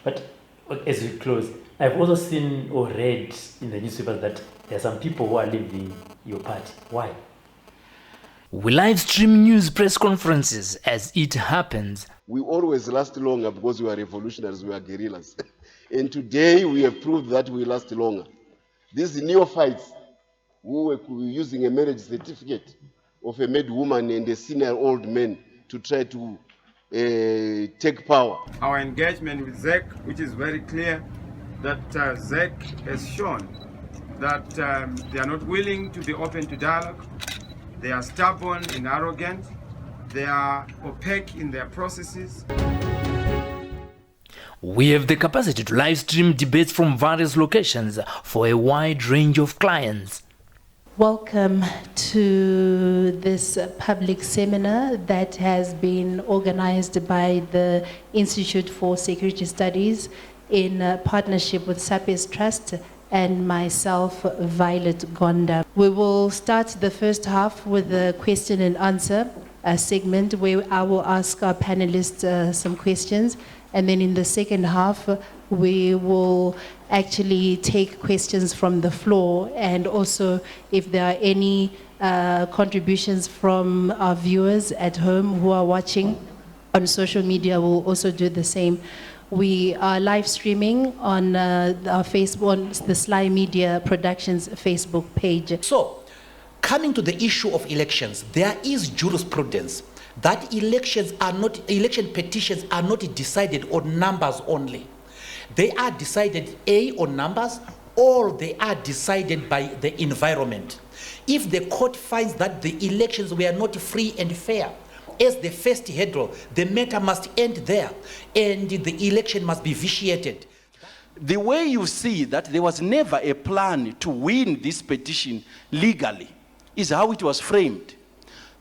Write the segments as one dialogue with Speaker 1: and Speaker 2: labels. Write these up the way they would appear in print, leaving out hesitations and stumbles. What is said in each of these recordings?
Speaker 1: But as we close, I've also seen or read in the newspapers that there are some people who are leaving your party. Why?
Speaker 2: We live stream news press conferences as it happens.
Speaker 3: We always last longer because we are revolutionaries, we are guerrillas. And today we have proved that we last longer. These neophytes who were using a marriage certificate of a married woman and a senior old man to try to take power.
Speaker 4: Our engagement with ZEC, which is very clear, that ZEC has shown that they are not willing to be open to dialogue. They are stubborn and arrogant. They are opaque in their processes.
Speaker 2: We have the capacity to live stream debates from various locations for a wide range of clients.
Speaker 5: Welcome to this public seminar that has been organized by the Institute for Security Studies in partnership with SAPES Trust and myself, Violet Gonda. We will start the first half with a question and answer segment where I will ask our panelists some questions, and then in the second half we will actually take questions from the floor, and also if there are any contributions from our viewers at home who are watching on social media, we'll also do the same. We are live streaming on our Facebook, on the SlyMedia Productions Facebook page.
Speaker 6: So, coming to the issue of elections, there is jurisprudence that election petitions are not decided on numbers only. They are decided on numbers, or they are decided by the environment. If the court finds that the elections were not free and fair, as the first hurdle, the matter must end there, and the election must be vitiated.
Speaker 7: The way you see that there was never a plan to win this petition legally is how it was framed.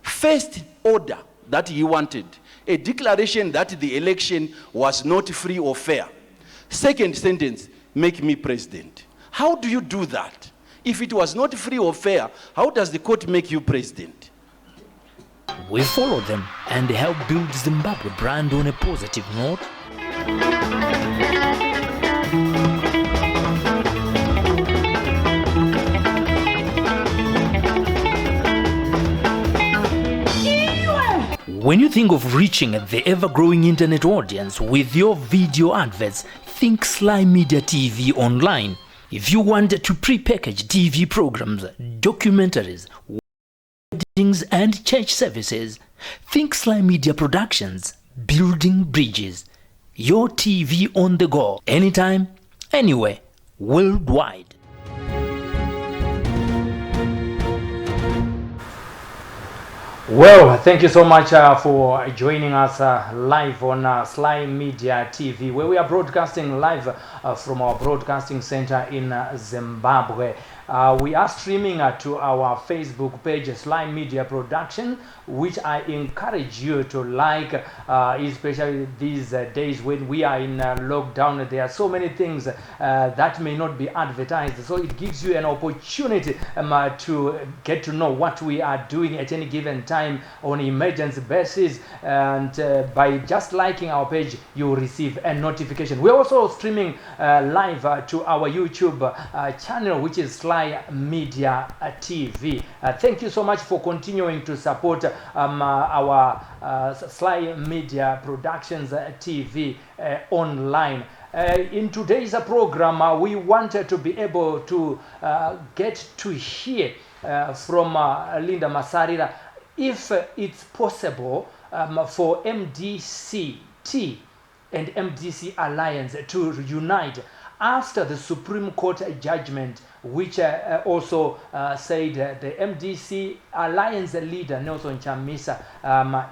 Speaker 7: First order that he wanted, a declaration that the election was not free or fair. Second sentence, make me president. How do you do that? If it was not free or fair, how does the court make you president?
Speaker 2: We follow them and help build Zimbabwe brand on a positive note. When you think of reaching the ever-growing internet audience with your video adverts, think SlyMedia TV Online. If you want to pre-package TV programs, documentaries, weddings and church services, think SlyMedia Productions, building bridges. Your TV on the go, anytime, anywhere, worldwide.
Speaker 1: Well, thank you so much for joining us live on SlyMedia TV, where we are broadcasting live from our broadcasting center in Zimbabwe. We are streaming to our Facebook page, SlyMedia Production, which I encourage you to like, especially these days when we are in lockdown. There are so many things that may not be advertised, so it gives you an opportunity to get to know what we are doing at any given time on emergency basis, and by just liking our page, you will receive a notification. We're also streaming live to our YouTube channel, which is SlyMedia TV. Thank you so much for continuing to support our SlyMedia Productions TV online. In today's program, we wanted to be able to get to hear from Linda Masarira if it's possible for MDC and MDC Alliance to reunite after the Supreme Court judgment, which also said the MDC Alliance leader, Nelson Chamisa,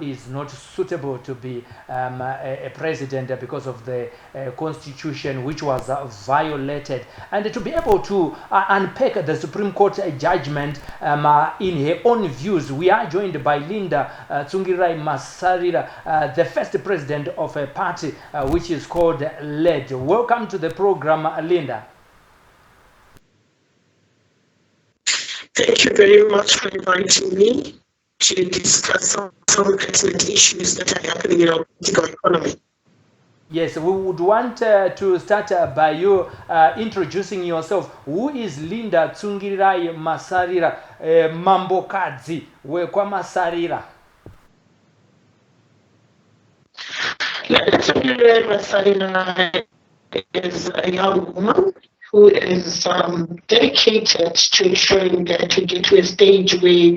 Speaker 1: is not suitable to be a president because of the Constitution, which was violated. And to be able to unpack the Supreme Court judgment in her own views, we are joined by Linda Masarira, the first president of a party which is called LED. Welcome to the program, Linda.
Speaker 8: Thank you very much for inviting me to discuss some pertinent issues that are happening in our political economy.
Speaker 1: Yes, we would want to start by you introducing yourself. Who is Linda Masarira, Mambokadzi, wekwa Masarira?
Speaker 8: Linda Masarira is a young woman who is dedicated to ensuring that we get to a stage where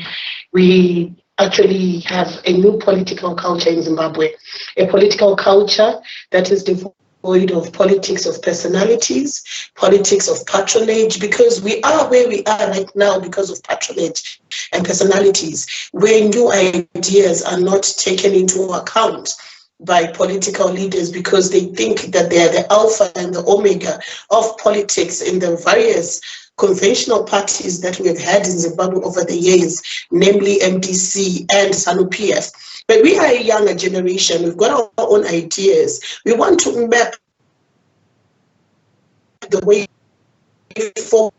Speaker 8: we actually have a new political culture in Zimbabwe, a political culture that is devoid of politics of personalities, politics of patronage, because we are where we are right now because of patronage and personalities, where new ideas are not taken into account by political leaders because they think that they are the alpha and the omega of politics in the various conventional parties that we have had in Zimbabwe over the years, namely MDC and SANU-PF. But we are a younger generation. We've got our own ideas. We want to map the way forward.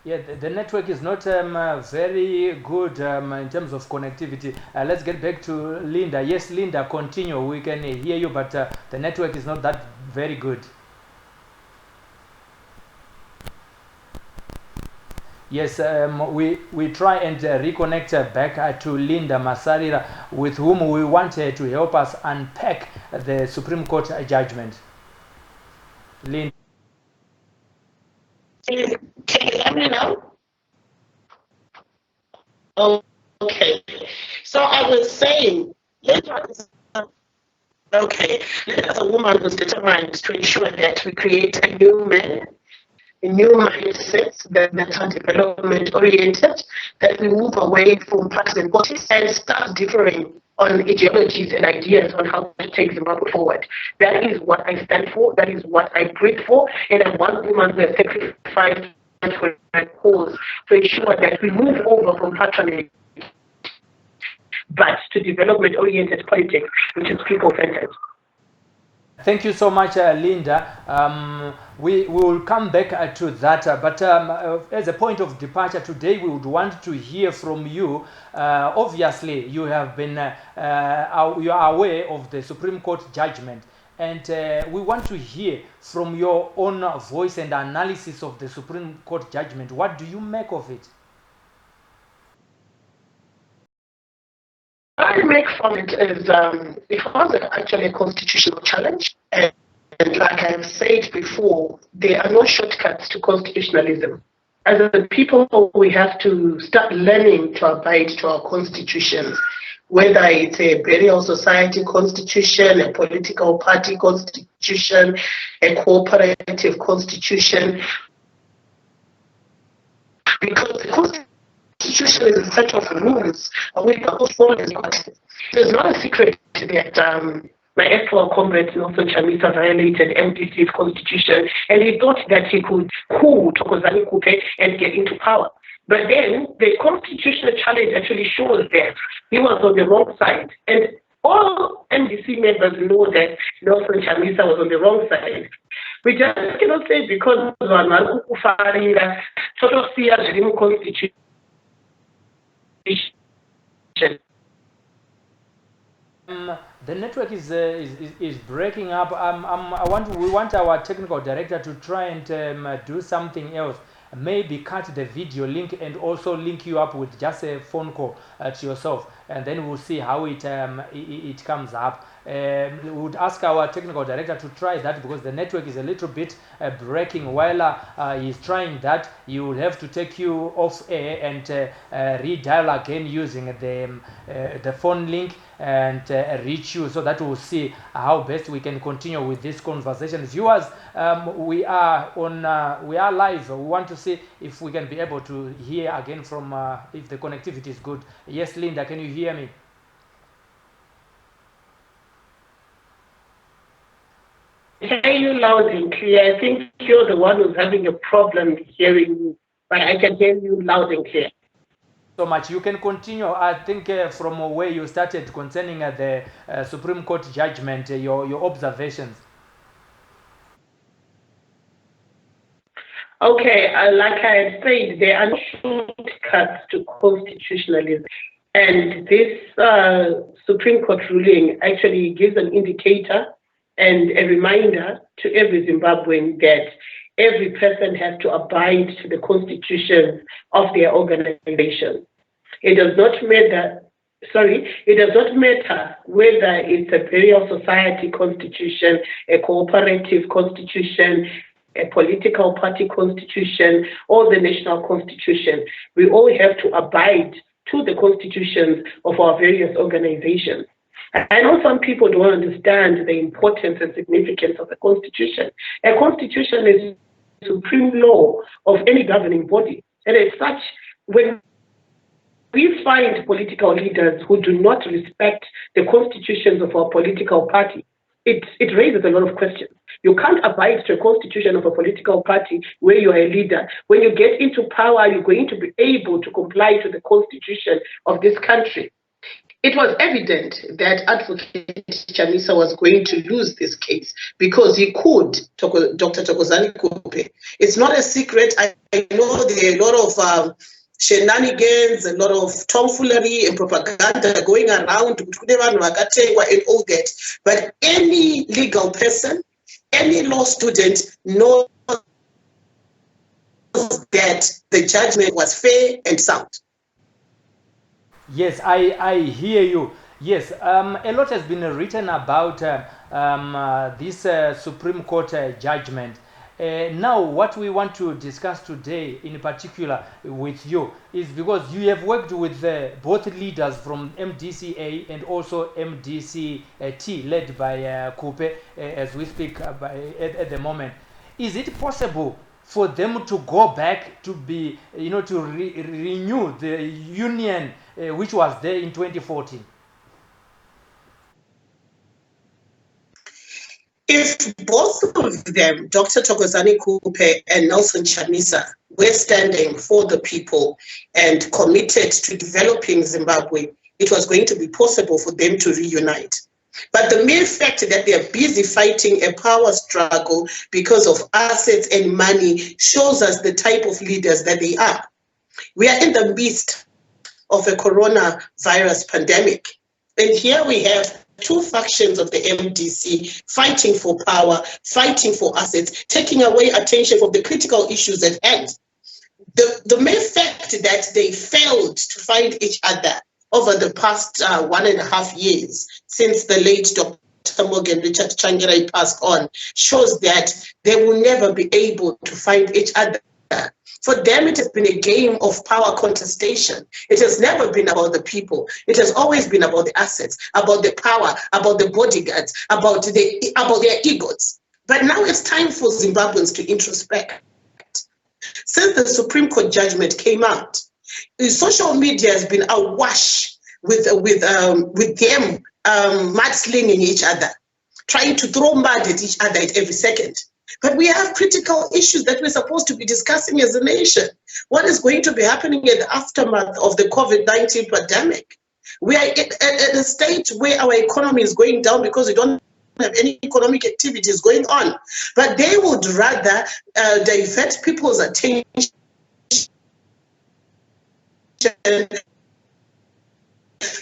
Speaker 1: Yeah, the network is not very good in terms of connectivity. Let's get back to Linda. Yes, Linda, continue. We can hear you, but the network is not that very good. Yes, we try and reconnect back to Linda Masarira, with whom we wanted to help us unpack the Supreme Court judgment. Linda.
Speaker 8: Can you hear me now? Okay. So I was saying, Linda is a woman who's determined to ensure that we create a new man, a new mindset that are development oriented, that we move away from partisan politics and start differing on ideologies and ideas on how to take Zimbabwe forward. That is what I stand for, that is what I breathe for, and I'm one woman who has sacrificed for my cause to ensure that we move over from patronage but to development oriented politics, which is people centered.
Speaker 1: Thank you so much, Linda. We will come back to that, but as a point of departure today, we would want to hear from you. Obviously, you have been, you are aware of the Supreme Court judgment, and we want to hear from your own voice and analysis of the Supreme Court judgment. What do you make of it?
Speaker 8: I make from it is it was actually a constitutional challenge, and like I've said before, there are no shortcuts to constitutionalism. As a people, we have to start learning to abide to our constitutions, whether it's a burial society constitution, a political party constitution, a cooperative constitution, because the Constitution is a set of rules which are also there's not a secret that my ex-war comrade Nelson Chamisa violated MDC's constitution, and he thought that he could coup Thokozani Khupe and get into power. But then the constitutional challenge actually shows that he was on the wrong side, and all MDC members know that Nelson Chamisa was on the wrong side. We just cannot say because Vanhu kufarira totosiya zviri muconstitution.
Speaker 1: The network is breaking up. We want our technical director to try and do something else. Maybe cut the video link and also link you up with just a phone call to yourself, and then we'll see how it comes up. We would ask our technical director to try that because the network is a little bit breaking. While he's trying that, you will have to take you off air and redial again using the phone link and reach you, so that we'll see how best we can continue with this conversation. Viewers, we are live. We want to see if we can be able to hear again from if the connectivity is good. Yes, Linda, can you hear me?
Speaker 8: I hear you loud and clear. I think you're the one who's having a problem hearing me, but I can hear you loud and clear.
Speaker 1: So much. You can continue. I think from where you started concerning the Supreme Court judgment, your observations.
Speaker 8: Okay, like I had said, there are no shortcuts to constitutionalism. And this Supreme Court ruling actually gives an indicator and a reminder to every Zimbabwean that every person has to abide to the constitutions of their organization. It does not matter, it does not matter whether it's a burial society constitution, a cooperative constitution, a political party constitution, or the national constitution. We all have to abide to the constitutions of our various organizations. I know some people don't understand the importance and significance of a constitution. A constitution is the supreme law of any governing body. And as such, when we find political leaders who do not respect the constitutions of our political party, it raises a lot of questions. You can't abide to a constitution of a political party where you are a leader. When you get into power, you're going to be able to comply to the constitution of this country. It was evident that Advocate Chamisa was going to lose this case because he could, Dr. Thokozani Khupe. It's not a secret. I know there are a lot of shenanigans, a lot of tomfoolery and propaganda going around and all that. But any legal person, any law student knows that the judgment was fair and sound.
Speaker 1: Yes, I hear you. Yes, a lot has been written about this Supreme Court judgment. Now, what we want to discuss today, in particular with you, is because you have worked with both leaders from MDCA and also MDC-T, led by Khupe, as we speak at the moment. Is it possible for them to go back to be, to renew the union which was there in 2014?
Speaker 8: If both of them, Dr. Thokozani Khupe and Nelson Chamisa, were standing for the people and committed to developing Zimbabwe, it was going to be possible for them to reunite. But the mere fact that they are busy fighting a power struggle because of assets and money shows us the type of leaders that they are. We are in the midst of a coronavirus pandemic. And here we have two factions of the MDC fighting for power, fighting for assets, taking away attention from the critical issues at hand. The mere fact that they failed to find each other over the past 1.5 years since the late Dr. Morgan Richard Changirai passed on shows that they will never be able to find each other. For them, it has been a game of power contestation. It has never been about the people. It has always been about the assets, about the power, about the bodyguards, about their egos. But now it's time for Zimbabweans to introspect. Since the Supreme Court judgment came out, social media has been awash with them mudslinging each other, trying to throw mud at each other at every second. But we have critical issues that we're supposed to be discussing as a nation. What is going to be happening in the aftermath of the COVID-19 pandemic? We are at a state where our economy is going down because we don't have any economic activities going on. But they would rather divert people's attention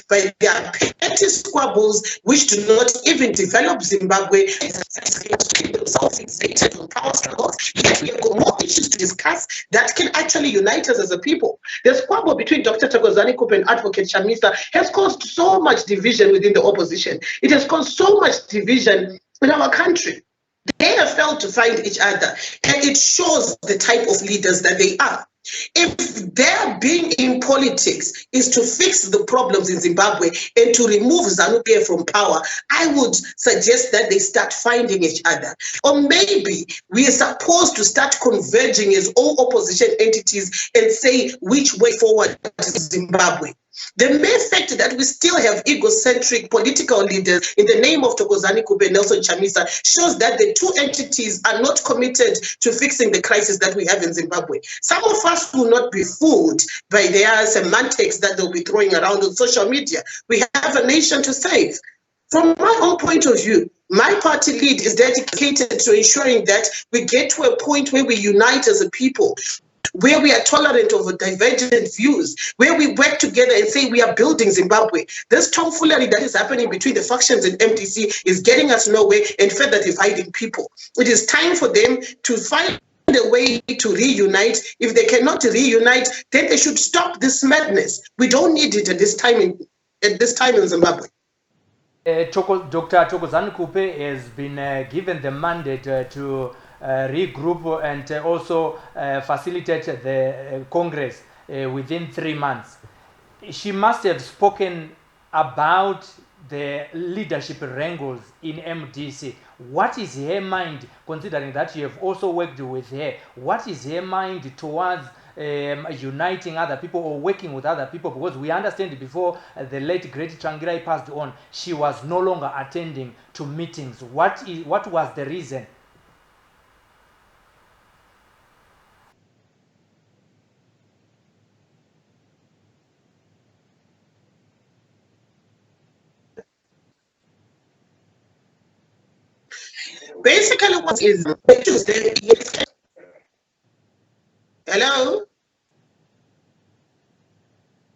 Speaker 8: by their petty squabbles, which do not even develop Zimbabwe, themselves fixated on power struggles. Yet we have got more issues to discuss that can actually unite us as a people. The squabble between Dr. Thokozani Khupe and Advocate Chamisa has caused so much division within the opposition. It has caused so much division in our country. They have failed to find each other, and it shows the type of leaders that they are. If their being in politics is to fix the problems in Zimbabwe and to remove ZANU-PF from power, I would suggest that they start finding each other. Or maybe we are supposed to start converging as all opposition entities and say which way forward is Zimbabwe. The mere fact that we still have egocentric political leaders in the name of Thokozani Khupe and Nelson Chamisa shows that the two entities are not committed to fixing the crisis that we have in Zimbabwe. Some of us will not be fooled by their semantics that they'll be throwing around on social media. We have a nation to save. From my own point of view, my party lead is dedicated to ensuring that we get to a point where we unite as a people where we are tolerant of divergent views, where we work together and say we are building Zimbabwe. This tomfoolery that is happening between the factions in MDC is getting us nowhere and further dividing people. It is time for them to find a way to reunite. If they cannot reunite, then they should stop this madness. We don't need it at this time in Zimbabwe.
Speaker 1: Dr. Thokozani Khupe has been given the mandate to regroup and also facilitate the Congress within 3 months. She must have spoken about the leadership wrangles in MDC. What is her mind, considering that you have also worked with her? What is her mind towards uniting other people or working with other people? Because we understand before the late great Trangirai passed on, she was no longer attending to meetings. What was the reason?
Speaker 8: Basically, what is hello?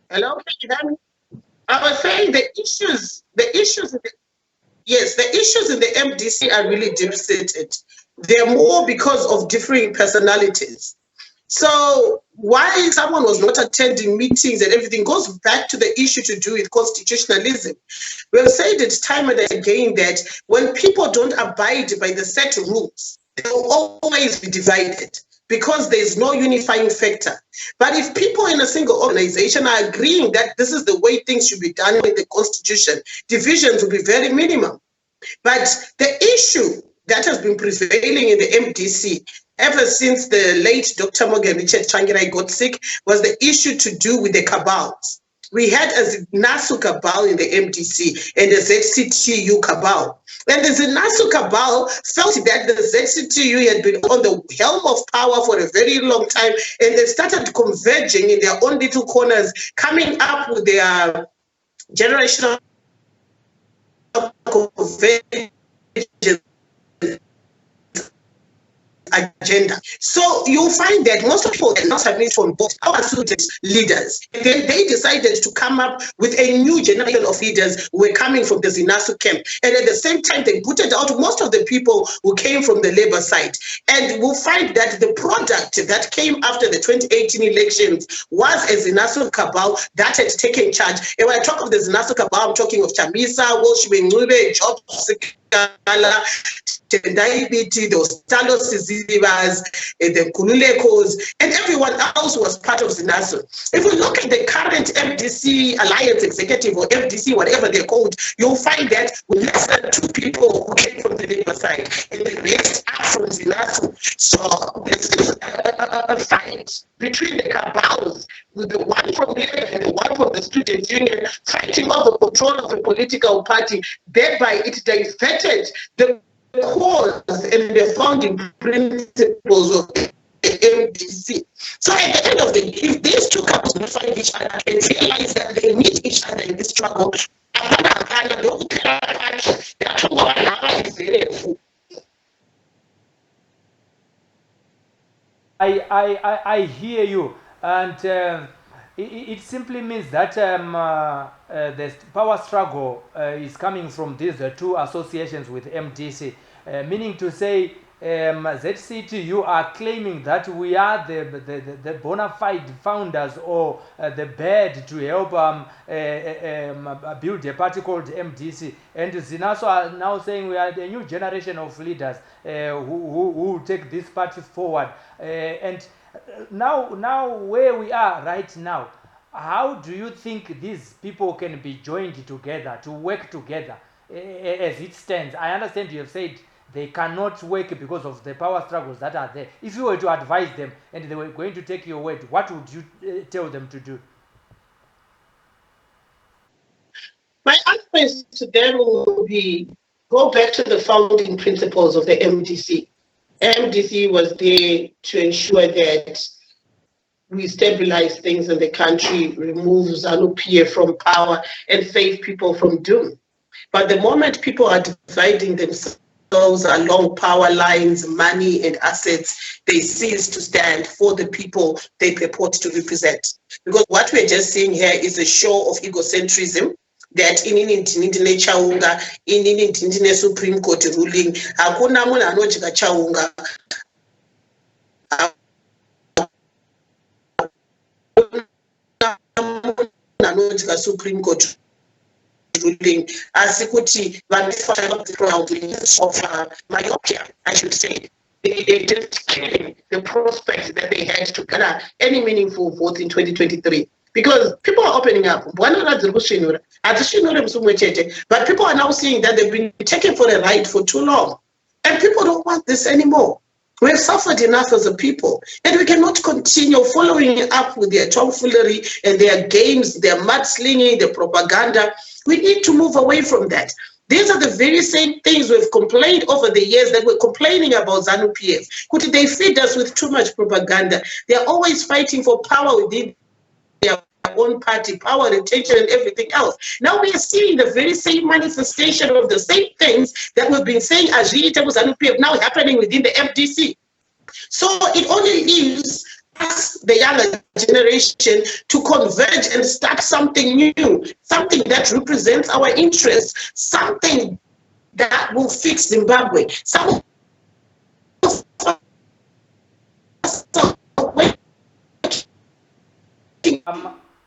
Speaker 8: Hello, can you hear me? I was saying the issues in the MDC are really deep-seated. They're more because of differing personalities. So why someone was not attending meetings and everything goes back to the issue to do with constitutionalism. We have said it time and again that when people don't abide by the set rules, they will always be divided because there's no unifying factor. But if people in a single organization are agreeing that this is the way things should be done in the Constitution, divisions will be very minimum. But the issue that has been prevailing in the MDC ever since the late Dr. Morgan Richard Trangirai got sick was the issue to do with the cabals. We had a Zinasu cabal in the MDC and the ZCTU cabal. And the Zinasu cabal felt that the ZCTU had been on the helm of power for a very long time, and they started converging in their own little corners, coming up with their generational convergence agenda. So you'll find that most people are not having from both our student leaders. And then they decided to come up with a new generation of leaders who were coming from the Zinasu camp. And at the same time, they booted out most of the people who came from the labor side. And we'll find that the product that came after the 2018 elections was a Zinasu cabal that had taken charge. And when I talk of the Zinasu cabal, I'm talking of Chamisa, Wolshwe Ngube, Job Tendai, those Talos Sizibas, the Kululekos, and everyone else was part of Zinasu. If we look at the current MDC Alliance Executive or MDC, whatever they're called, you'll find that with less than 2 people who came from the labor side, and the rest are from Zinasu. So this is a fight between the cabals, with the one from labor and the one from the student union fighting over control of the political party. Thereby, it diverted the cause and the founding principles of the MDC. So at the end of the day, if these two couples will find each other and realize that they need each other in this struggle,
Speaker 1: I hear you, and it simply means that the power struggle is coming from these 2 associations with MDC, meaning to say ZCT, you are claiming that we are the bona fide founders or the bed to help build a party called MDC. And Zinaso are now saying we are the new generation of leaders who will take this party forward. And now where we are right now, how do you think these people can be joined together to work together as it stands? I understand you have said they cannot work because of the power struggles that are there. If you were to advise them and they were going to take your word, what would you tell them to do?
Speaker 8: My advice to them will be go back to the founding principles of the MDC. MDC was there to ensure that we stabilize things in the country, remove ZANU-PF from power, and save people from doom. But the moment people are dividing themselves those along power lines, money and assets, they cease to stand for the people they purport to represent. Because what we're just seeing here is a show of egocentrism, that in chaunga, in Supreme Court ruling, hakuna munhu anodya chaunga, anodya Supreme Court ruling, as kuti of myopia, I should say. They just killing the prospects that they had to gather any meaningful vote in 2023. Because people are opening up. But people are now seeing that they've been taken for a ride for too long. And people don't want this anymore. We have suffered enough as a people, and we cannot continue following up with their tomfoolery and their games, their mudslinging, their propaganda. We need to move away from that. These are the very same things we've complained over the years that we're complaining about ZANU-PF. Could they feed us with too much propaganda? They're always fighting for power within their own party, power retention and everything else. Now we are seeing the very same manifestation of the same things that we've been saying as ZANU-PF now happening within the MDC. So it only leaves us, the younger generation, to converge and start something new, something that represents our interests, something that will fix Zimbabwe.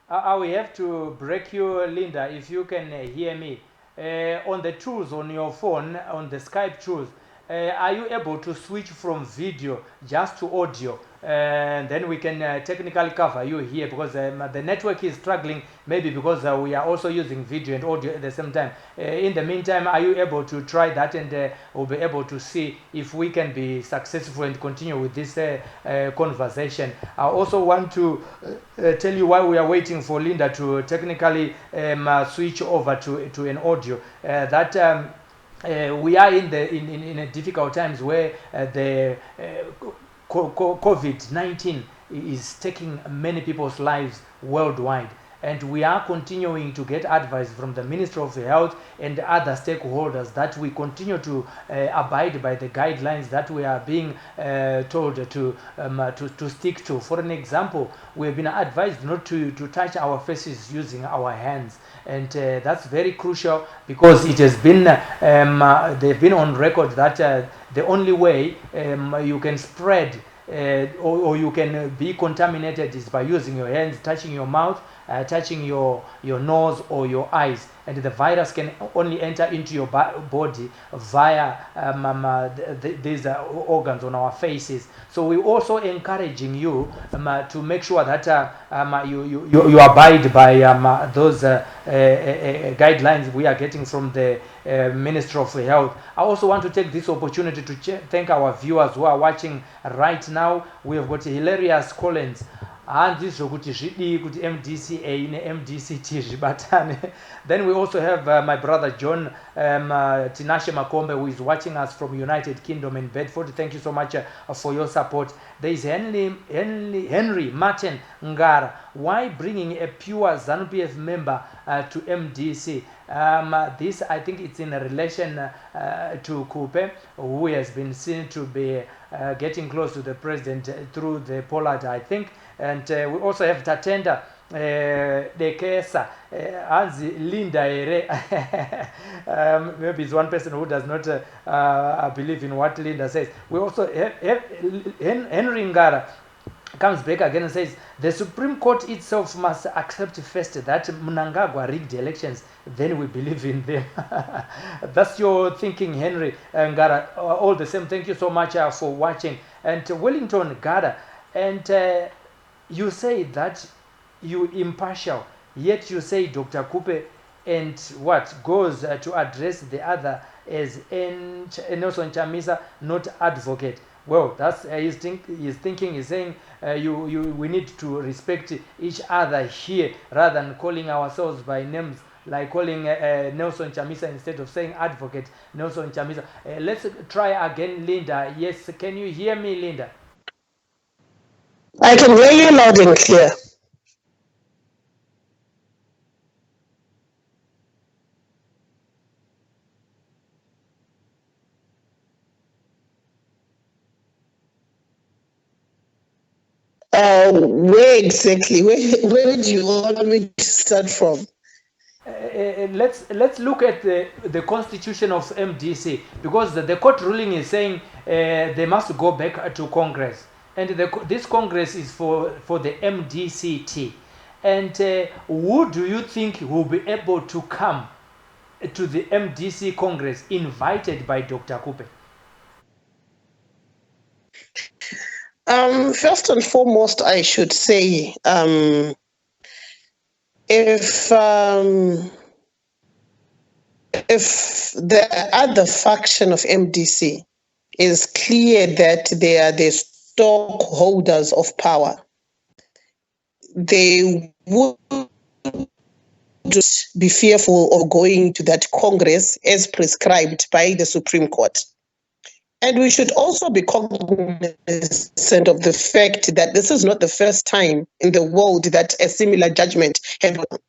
Speaker 1: I will have to break you, Linda, if you can hear me. On the tools on your phone, on the Skype tools, are you able to switch from video just to audio? And then we can technically cover you here, because the network is struggling, maybe because we are also using video and audio at the same time. In the meantime, are you able to try that, and we'll be able to see if we can be successful and continue with this conversation. I also want to tell you why we are waiting for Linda to technically switch over to an audio. We are in a difficult times where the COVID-19 is taking many people's lives worldwide, and we are continuing to get advice from the Ministry of Health and other stakeholders that we continue to abide by the guidelines that we are being told to stick to. For an example, we have been advised not to touch our faces using our hands, and that's very crucial, because it has been they've been on record that the only way you can spread or you can be contaminated is by using your hands, touching your mouth, touching your nose or your eyes, and the virus can only enter into your body via these organs on our faces. So we're also encouraging you to make sure that you abide by those guidelines we are getting from the Ministry of Health. I also want to take this opportunity to thank our viewers who are watching right now. We have got hilarious Collins. handizvo kuti zvidii kuti MDC A ne-MDC T zvibatane. Then we also have my brother John Tinashe Makombe, who is watching us from United Kingdom in Bedford. Thank you so much for your support. There is Henry Martin Ngara. Why bringing a pure ZANU-PF member to MDC? This, I think it's in relation to Khupe, who has been seen to be getting close to the president through the Pollard, I think. And we also have Tatenda Dekesa, Linda Ere. Maybe it's one person who does not believe in what Linda says. We also have Henry Ngara comes back again and says the Supreme Court itself must accept first that Mnangagwa rigged elections, then we believe in them. That's your thinking, Henry Ngara. All the same, thank you so much for watching. And Wellington Gada, and you say that you impartial, yet you say Dr. Khupe and what goes to address the other as Nelson Chamisa, not advocate. Well, that's his thinking. He's saying we need to respect each other here rather than calling ourselves by names, like calling Nelson Chamisa instead of saying advocate Nelson Chamisa. Let's try again, Linda. Yes, can you hear me, Linda?
Speaker 8: I can hear you loud and clear. Where exactly? Where do you want me to start from?
Speaker 1: Let's look at the constitution of MDC, because the court ruling is saying they must go back to Congress, and this Congress is for the MDCT. And who do you think will be able to come to the MDC Congress invited by Dr. Khupe?
Speaker 8: First and foremost, I should say, if the other faction of MDC is clear that they are the stockholders of power, they would be fearful of going to that Congress as prescribed by the Supreme Court. And we should also be cognizant of the fact that this is not the first time in the world that a similar judgment has been.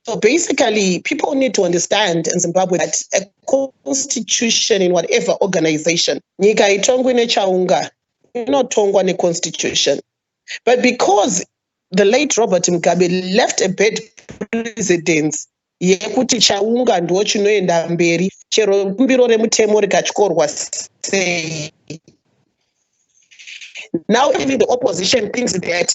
Speaker 8: So basically, people need to understand in Zimbabwe that a constitution in whatever organization, nyika itongwe nechaunga, inotongwa ne constitution. But because the late Robert Mugabe left a bad precedence, yekuti chaunga ndo chinoenda mberi chero mbiro remutemo rikatyorwa sei. Now even the opposition thinks that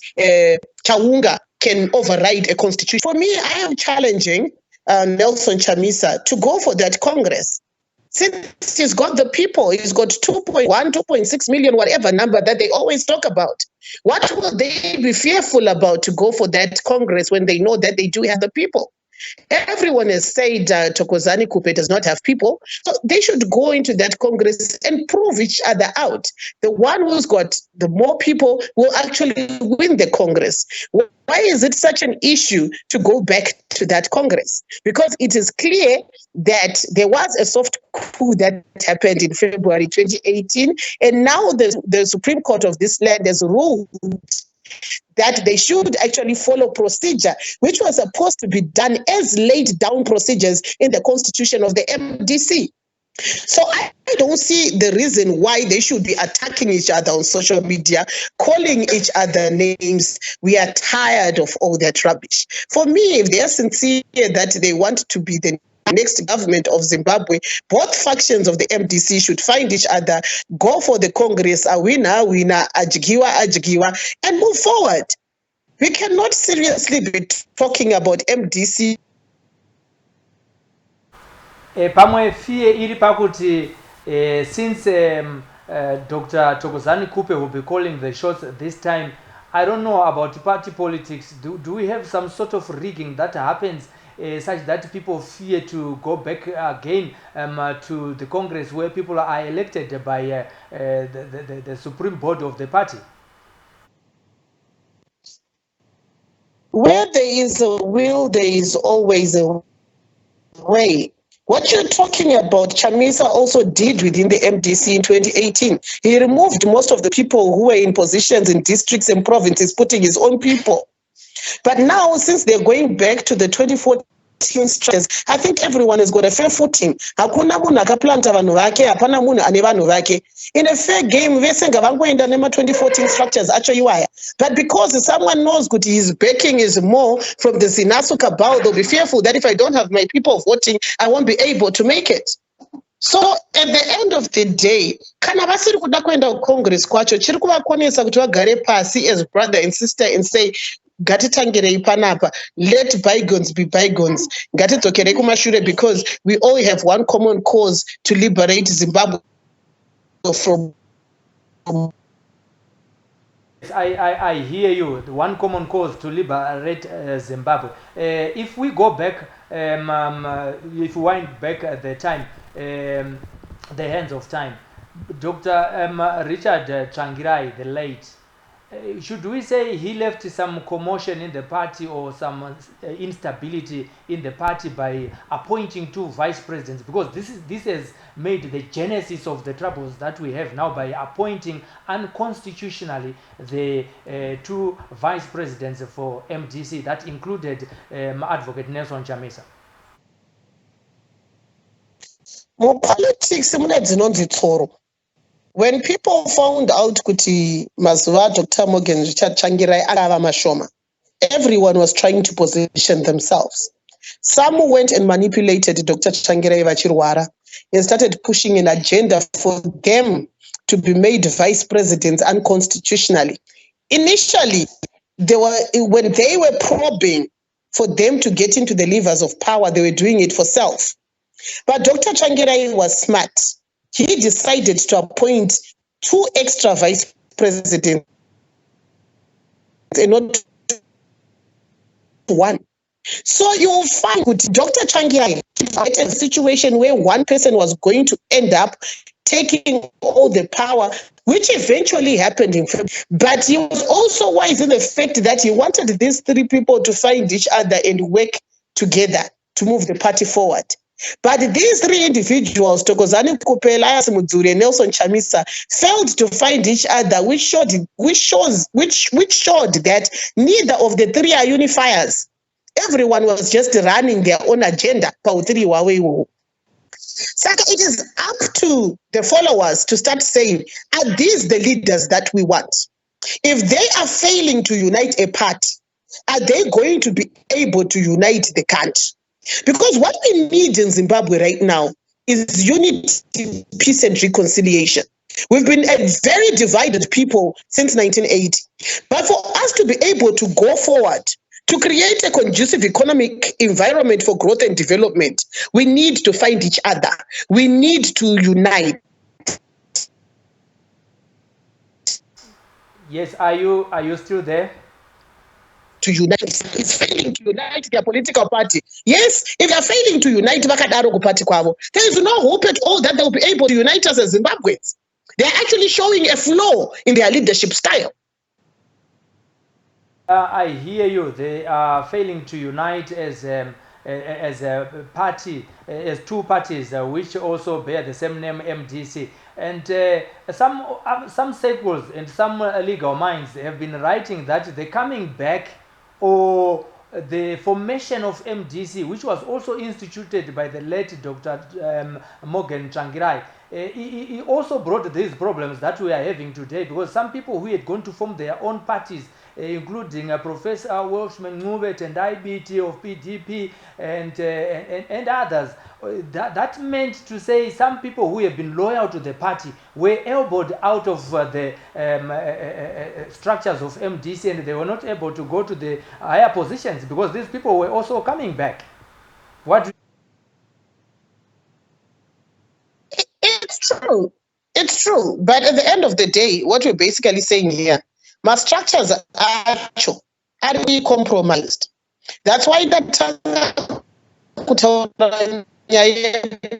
Speaker 8: chaunga can override a constitution. For me, I am challenging Nelson Chamisa to go for that Congress. Since he's got the people, he's got 2.1, 2.6 million, whatever number that they always talk about. What will they be fearful about to go for that Congress when they know that they do have the people? Everyone has said Thokozani Khupe does not have people, so they should go into that Congress and prove each other out. The one who's got the more people will actually win the Congress. Why is it such an issue to go back to that Congress? Because it is clear that there was a soft coup that happened in February 2018, and now the Supreme Court of this land has ruled that they should actually follow procedure, which was supposed to be done as laid down procedures in the constitution of the MDC. So I don't see the reason why they should be attacking each other on social media, calling each other names. We are tired of all that rubbish. For me, if they are sincere that they want to be the next government of Zimbabwe, both factions of the MDC should find each other, go for the Congress, a winner, ajigiwa, and move forward. We cannot seriously be talking about MDC.
Speaker 1: Pamwe fie iri pakuti since Dr. Thokozani Khupe will be calling the shots this time, I don't know about party politics. Do we have some sort of rigging that happens such that people fear to go back again to the Congress where people are elected by the Supreme Board of the party?
Speaker 8: Where there is a will, there is always a way. What you're talking about, Chamisa also did within the MDC in 2018. He removed most of the people who were in positions in districts and provinces, putting his own people. But now, since they're going back to the 2014 structures, I think everyone has got a fair footing. Hakuna munhu akaplanta vanhu vake, hapana munhu ane vanhu vake. In a fair game, vese ngavangoenda nema 2014 structures acho iwaya. But because someone knows that his backing is more from the Zinasu cabal, they'll be fearful that if I don't have my people voting, I won't be able to make it. So at the end of the day, kana vasiri kuda kuenda Congress kwacho, chiri kuvakonesa kuti vagare pasi as brother and sister and say, ngatitangirei panapa, let bygones be bygones, ngatidzokerei kumashure, because we all have one common cause to liberate Zimbabwe from.
Speaker 1: I hear you. The one common cause to liberate Zimbabwe. If we go back, if we wind back at the time, the hands of time, Dr. Richard Changirai, the late, should we say he left some commotion in the party or some instability in the party by appointing two vice presidents? Because this has made the genesis of the troubles that we have now by appointing unconstitutionally the two vice presidents for MDC that included Advocate Nelson Chamisa.
Speaker 8: More politics,
Speaker 9: When people found out kuti mazuva Dr. Morgan Richard Changirai akava mashoma, everyone was trying to position themselves. Some went and manipulated Dr. Changirai vachirwara and started pushing an agenda for them to be made vice presidents unconstitutionally. Initially, when they were probing for them to get into the levers of power, they were doing it for self. But Dr. Changirai was smart. He decided to appoint 2 extra vice presidents and not 1. So you will find with Dr. Changirai in a situation where one person was going to end up taking all the power, which eventually happened in February. But he was also wise in the fact that he wanted these 3 people to find each other and work together to move the party forward. But these 3 individuals, Thokozani Khupe, Elias Mudzuri, and Nelson Chamisa, failed to find each other, which showed that neither of the 3 are unifiers. Everyone was just running their own agenda. So it is up to the followers to start saying, are these the leaders that we want? If they are failing to unite a party, are they going to be able to unite the country? Because what we need in Zimbabwe right now is unity, peace, and reconciliation. We've been a very divided people since 1980. But for us to be able to go forward, to create a conducive economic environment for growth and development, we need to find each other. We need to unite.
Speaker 1: Yes, are you still there?
Speaker 9: To unite, it's failing to unite their political party. Yes, if they are failing to unite, there is no hope at all that they will be able to unite us as Zimbabweans. They are actually showing a flaw in their leadership style.
Speaker 1: I hear you. They are failing to unite as a party, as 2 parties, which also bear the same name, MDC. And some circles and some legal minds have been writing that the coming back or the formation of MDC, which was also instituted by the late Dr. Morgan Changirai, he also brought these problems that we are having today, because some people who had gone to form their own parties, including Professor Welshman Khupe and IBT of PDP and others, that meant to say some people who have been loyal to the party were elbowed out of the structures of MDC, and they were not able to go to the higher positions because these people were also coming back. What?
Speaker 9: It's true. It's true. But at the end of the day, what we're basically saying here, my structures are really compromised. That's why that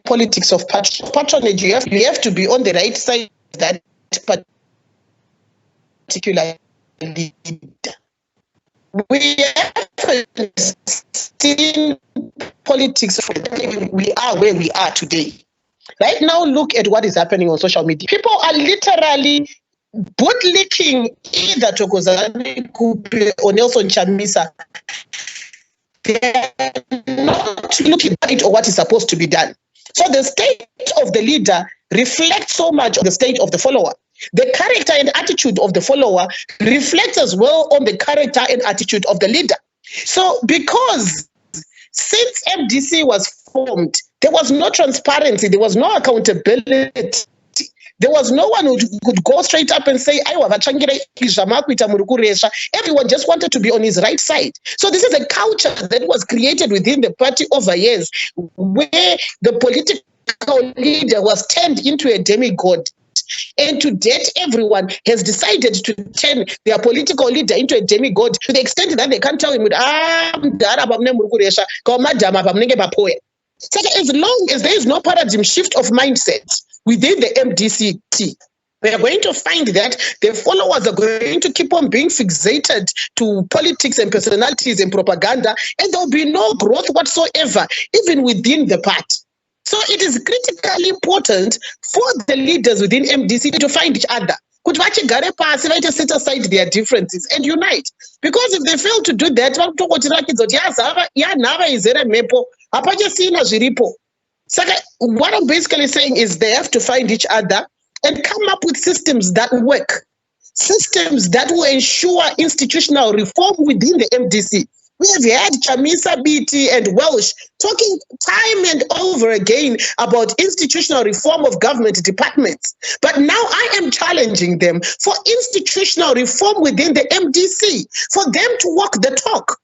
Speaker 9: politics of patronage, you have to be on the right side of that particular leader. We have seen politics, we are where we are today. Right now, look at what is happening on social media. People are literally bootlicking either Thokozani Khupe or Nelson Chamisa. They're not looking at it or what is supposed to be done. So the state of the leader reflects so much on the state of the follower. The character and attitude of the follower reflects as well on the character and attitude of the leader. So because since MDC was formed, there was no transparency, there was no accountability. There was no one who could go straight up and say, everyone just wanted to be on his right side. So this is a culture that was created within the party over years, where the political leader was turned into a demigod. And to date, everyone has decided to turn their political leader into a demigod to the extent that they can't tell him, so as long as there is no paradigm shift of mindset within the MDC, we are going to find that the followers are going to keep on being fixated to politics and personalities and propaganda, and there will be no growth whatsoever, even within the party. So it is critically important for the leaders within MDC to find each other. Set aside their differences and unite. Because if they fail to do that, what I'm basically saying is they have to find each other and come up with systems that work, systems that will ensure institutional reform within the MDC. We have had Chamisa, BT, and Welsh talking time and over again about institutional reform of government departments. But now I am challenging them for institutional reform within the MDC, for them to walk the talk.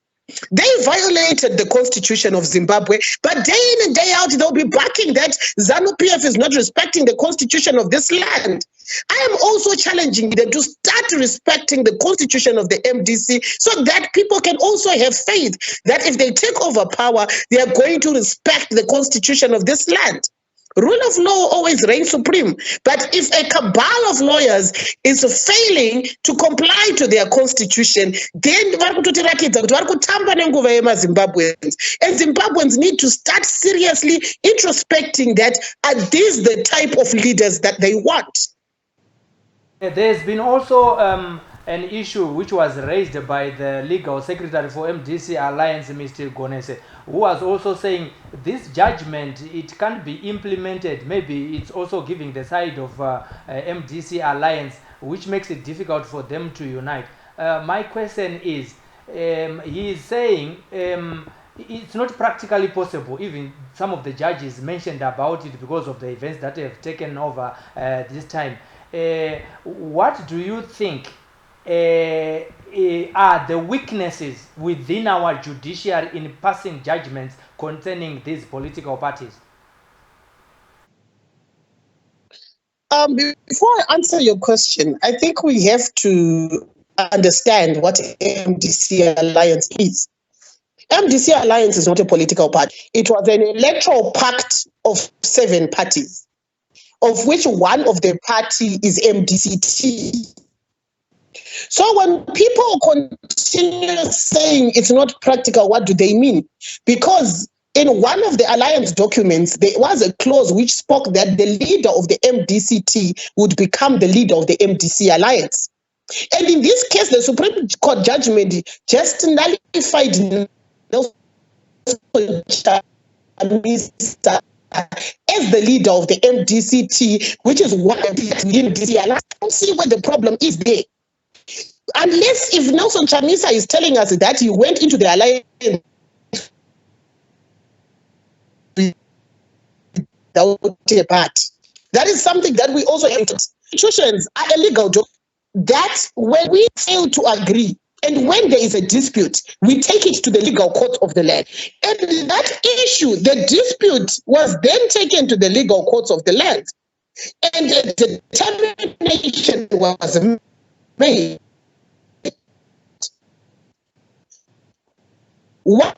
Speaker 9: They violated the Constitution of Zimbabwe, but day in and day out, they'll be backing that ZANU-PF is not respecting the Constitution of this land. I am also challenging them to start respecting the Constitution of the MDC so that people can also have faith that if they take over power, they are going to respect the Constitution of this land. Rule of law always reigns supreme. But if a cabal of lawyers is failing to comply to their constitution, then Zimbabweans. And Zimbabweans need to start seriously introspecting that are these the type of leaders that they want?
Speaker 1: There's been also an issue which was raised by the legal secretary for MDC Alliance, Mr. Gonese, who was also saying this judgment, it can't be implemented. Maybe it's also giving the side of MDC Alliance, which makes it difficult for them to unite. My question is, he is saying it's not practically possible. Even some of the judges mentioned about it because of the events that have taken over this time. What do you think are the weaknesses within our judiciary in passing judgments concerning these political parties?
Speaker 9: Before I answer your question, I think we have to understand what MDC Alliance is. MDC Alliance is not a political party. It was an electoral pact of 7 parties, of which one of the party is MDCT. So when people continue saying it's not practical, what do they mean? Because in one of the alliance documents, there was a clause which spoke that the leader of the MDCT would become the leader of the MDC Alliance. And in this case, the Supreme Court judgment just nullified Nelson Chamisa as the leader of the MDCT, which is one of the MDC Alliance. I don't see where the problem is there. Unless if Nelson Chamisa is telling us that he went into the alliance without a part. That is something that we also have to. Institutions are a legal job. That's when we fail to agree. And when there is a dispute, we take it to the legal court of the land. And that issue, the dispute, was then taken to the legal courts of the land. And the determination was made. Why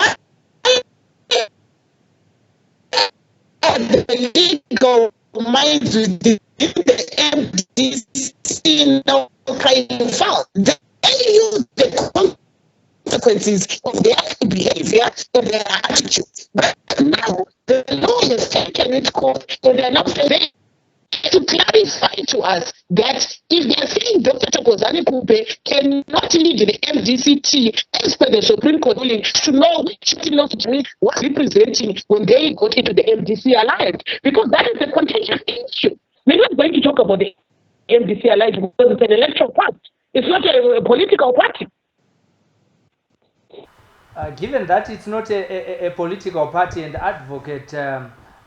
Speaker 9: are the legal minds within the MDC now crying foul? They use the consequences of their behavior and their attitude. But now the law has taken its course, and they are now saying to clarify to us that if they are saying Dr. Khupe cannot lead the MDCT as per the Supreme Court ruling, to know which was representing when they got into the MDC Alliance, because that is a contentious issue. We're not going to talk about the MDC Alliance because it's an electoral party. It's not a political party.
Speaker 1: Given that it's not a political party, and advocate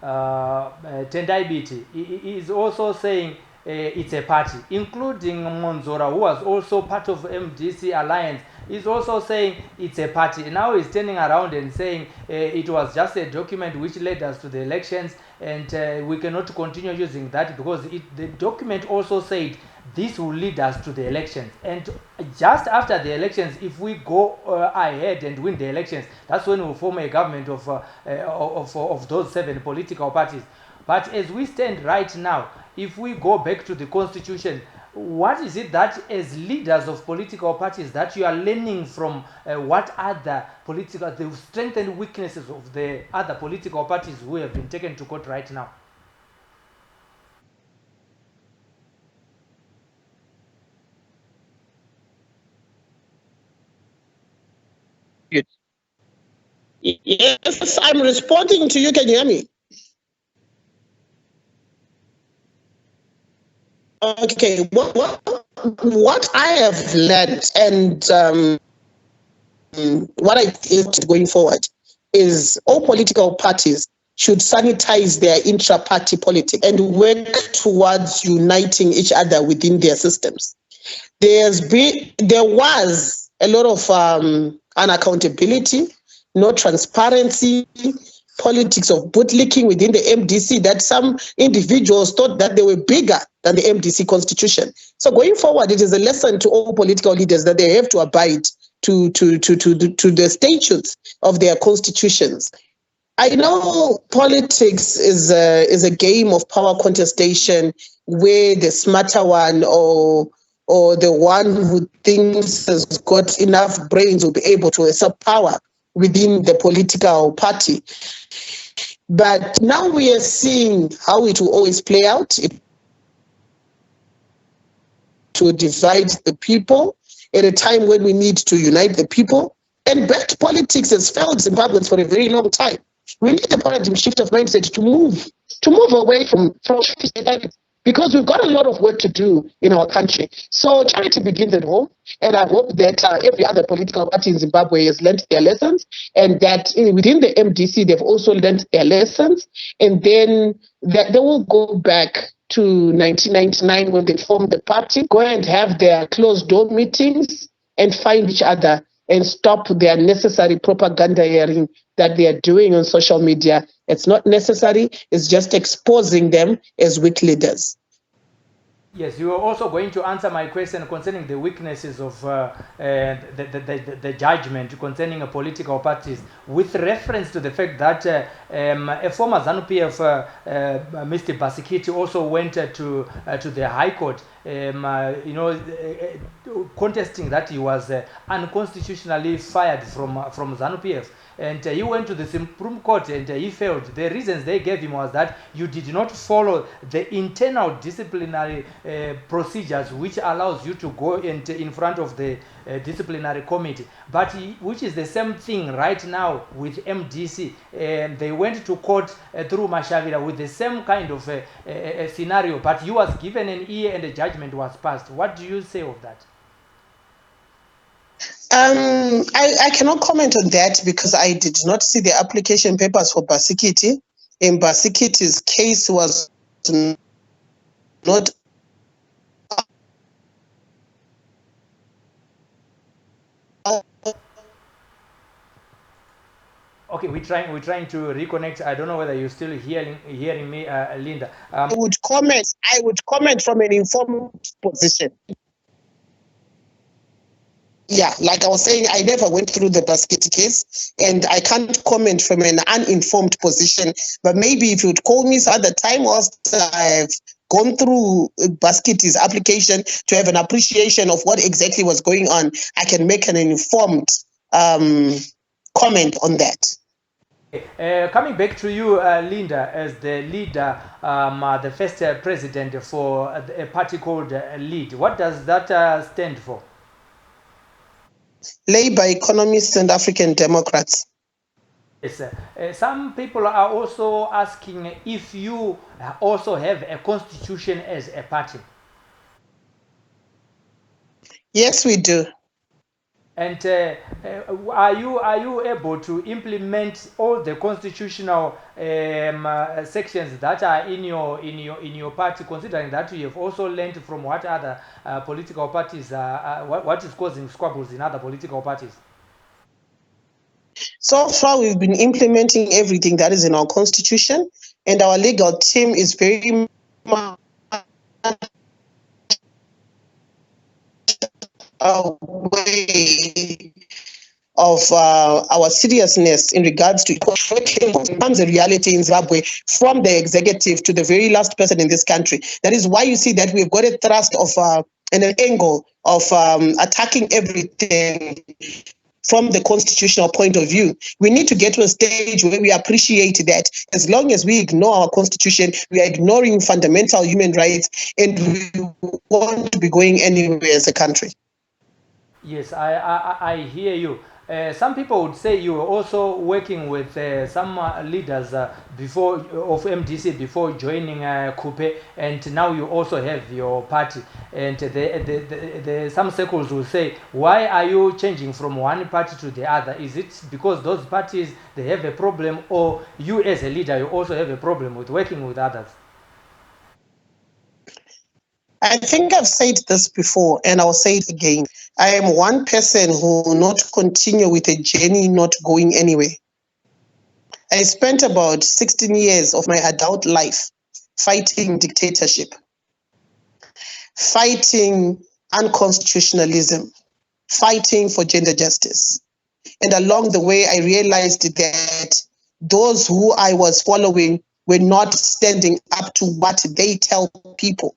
Speaker 1: Tendai Biti is also saying it's a party, including Monzora, who was also part of MDC Alliance, is also saying it's a party. Now he's turning around and saying it was just a document which led us to the elections, and we cannot continue using that because the document also said this will lead us to the elections. And just after the elections, if we go ahead and win the elections, that's when we'll form a government of those 7 political parties. But as we stand right now, if we go back to the Constitution, what is it that as leaders of political parties that you are learning from what other political, the strengths and weaknesses of the other political parties who have been taken to court right now?
Speaker 9: Yes, I'm responding to you. Can you hear me? Okay, what I have learned and what I think going forward is all political parties should sanitize their intra-party politics and work towards uniting each other within their systems. There was a lot of unaccountability, no transparency, politics of bootlicking within the MDC, that some individuals thought that they were bigger than the MDC constitution. So going forward, it is a lesson to all political leaders that they have to abide to the statutes of their constitutions. I know politics is a game of power contestation where the smarter one or the one who thinks has got enough brains will be able to assert power within the political party. But now we are seeing how it will always play out. It will divide the people at a time when we need to unite the people. And bad politics has failed Zimbabweans for a very long time. We need a paradigm shift of mindset to move away from because we've got a lot of work to do in our country. So charity begins at home, and I hope that every other political party in Zimbabwe has learned their lessons, and that within the MDC they've also learned their lessons, and then that they will go back to 1999 when they formed the party, go and have their closed door meetings and find each other and stop their unnecessary propaganda hearing that they are doing on social media. It's not necessary. It's just exposing them as weak leaders.
Speaker 1: Yes, you are also going to answer my question concerning the weaknesses of the judgment concerning political parties with reference to the fact that a former ZANU-PF, Mr. Basikiti, also went to the High Court, contesting that he was unconstitutionally fired from ZANU-PF. And he went to the Supreme Court and he failed. The reasons they gave him was that you did not follow the internal disciplinary procedures which allows you to go in front of the disciplinary committee. But which is the same thing right now with MDC. They went to court through Mashavira with the same kind of scenario, but he was given an ear and a judgment was passed. What do you say of that?
Speaker 9: I cannot comment on that because I did not see the application papers for Basikiti. And Basikiti's case was not
Speaker 1: Okay, we're trying to reconnect. I don't know whether you're still hearing me, Linda.
Speaker 9: I would comment from an informed position. Yeah, like I was saying, I never went through the Basikiti case, and I can't comment from an uninformed position. But maybe if you'd call me some other time whilst I've gone through Basikiti's application to have an appreciation of what exactly was going on, I can make an informed comment on that.
Speaker 1: Coming back to you, Linda, as the leader, the first president for a party called LEAD, what does that stand for?
Speaker 9: Labour Economists and African Democrats.
Speaker 1: Yes, some people are also asking if you also have a constitution as a party.
Speaker 9: Yes, we do.
Speaker 1: And are you able to implement all the constitutional sections that are in your party, considering that you have also learned from what other political parties what is causing squabbles in other political parties?
Speaker 9: So far, we've been implementing everything that is in our constitution, and our legal team is very much aware of our seriousness in regards to it becomes a reality in Zimbabwe from the executive to the very last person in this country. That is why you see that we've got a thrust of and an angle of attacking everything from the constitutional point of view. We need to get to a stage where we appreciate that as long as we ignore our constitution, we are ignoring fundamental human rights, and we won't be going anywhere as a country.
Speaker 1: Yes, I hear you. Some people would say you were also working with some leaders before of MDC before joining Khupe, and now you also have your party. And some circles will say, why are you changing from one party to the other? Is it because those parties, they have a problem, or you as a leader, you also have a problem with working with others?
Speaker 9: I think I've said this before, and I'll say it again. I am one person who will not continue with a journey not going anywhere. I spent about 16 years of my adult life fighting dictatorship, fighting unconstitutionalism, fighting for gender justice. And along the way, I realized that those who I was following were not standing up to what they tell people.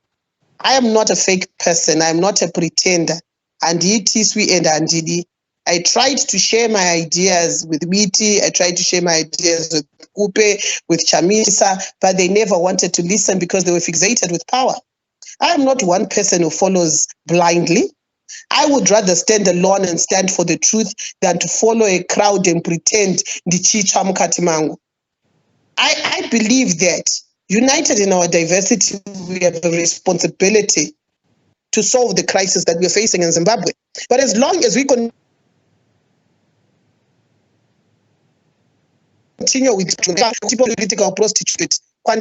Speaker 9: I am not a fake person. I am not a pretender. And I tried to share my ideas with Witi. I tried to share my ideas with Khupe, with Chamisa, but they never wanted to listen because they were fixated with power. I am not one person who follows blindly. I would rather stand alone and stand for the truth than to follow a crowd and pretend ndichichwa mukati mangu. I believe that united in our diversity, we have a responsibility to solve the crisis that we're facing in Zimbabwe. But as long as we continue with political prostitute, I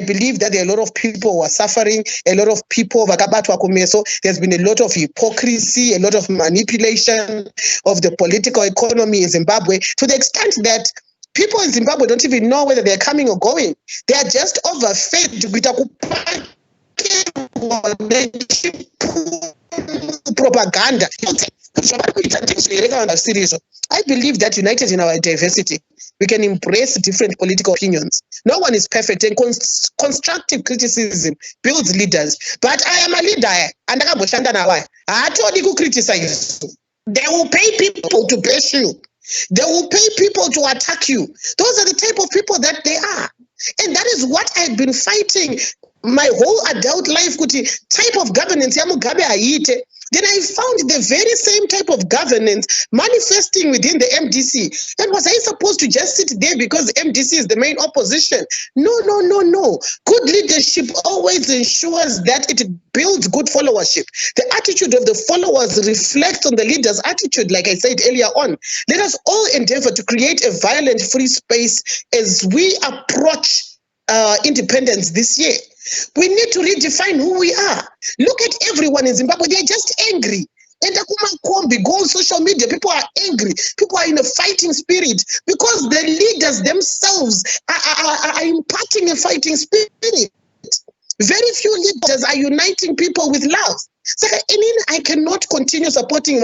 Speaker 9: believe that there are a lot of people who are suffering, a lot of people, there's been a lot of hypocrisy, a lot of manipulation of the political economy in Zimbabwe, to the extent that people in Zimbabwe don't even know whether they're coming or going. They are just overfed with propaganda. I believe that united in our diversity, we can embrace different political opinions. No one is perfect, and constructive criticism builds leaders. But I am a leader, and I told you to criticize. They will pay people to bash you. They will pay people to attack you. Those are the type of people that they are. And that is what I've been fighting my whole adult life. Type of governance, then I found the very same type of governance manifesting within the MDC. And was I supposed to just sit there because MDC is the main opposition? No. Good leadership always ensures that it builds good followership. The attitude of the followers reflects on the leader's attitude, like I said earlier on. Let us all endeavor to create a violent free space as we approach independence this year. We need to redefine who we are. Look at everyone in Zimbabwe. They're just angry. And go on social media. People are angry. People are in a fighting spirit because the leaders themselves are imparting a fighting spirit. Very few leaders are uniting people with love. So I cannot continue supporting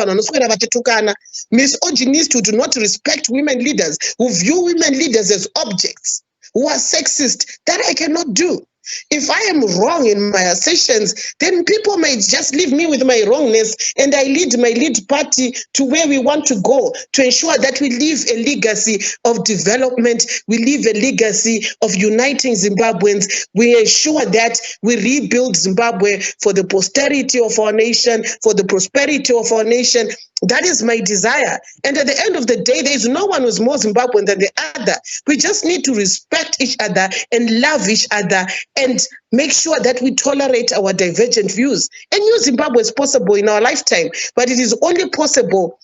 Speaker 9: misogynists who do not respect women leaders, who view women leaders as objects, who are sexist. That I cannot do. If I am wrong in my assertions, then people may just leave me with my wrongness, and I lead my lead party to where we want to go to ensure that we leave a legacy of development, we leave a legacy of uniting Zimbabweans, we ensure that we rebuild Zimbabwe for the posterity of our nation, for the prosperity of our nation. That is my desire. And at the end of the day, there is no one who's more Zimbabwean than the other. We just need to respect each other and love each other and make sure that we tolerate our divergent views. And new Zimbabwe is possible in our lifetime, but it is only possible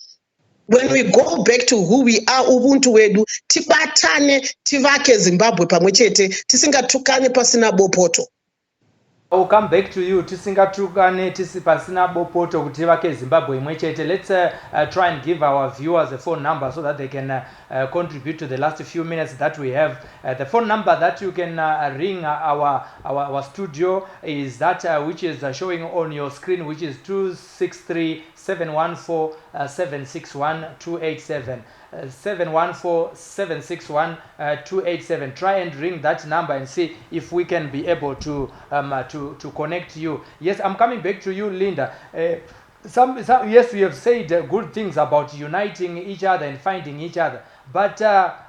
Speaker 9: when we go back to who we are, ubuntu wedu, tibatane, tivake Zimbabwe pamwechete, tisingatukane pasina bopoto.
Speaker 1: I will come back to you. Tisingatukane tisipasina bopoto kutivake Zimbabwe imwechete. Let's try and give our viewers a phone number so that they can contribute to the last few minutes that we have. The phone number that you can ring our studio is that which is showing on your screen, which is 263-714-761-287. 714-761-287. Try and ring that number and see if we can be able to connect you. Yes, I'm coming back to you, Linda. Yes, we have said good things about uniting each other and finding each other, but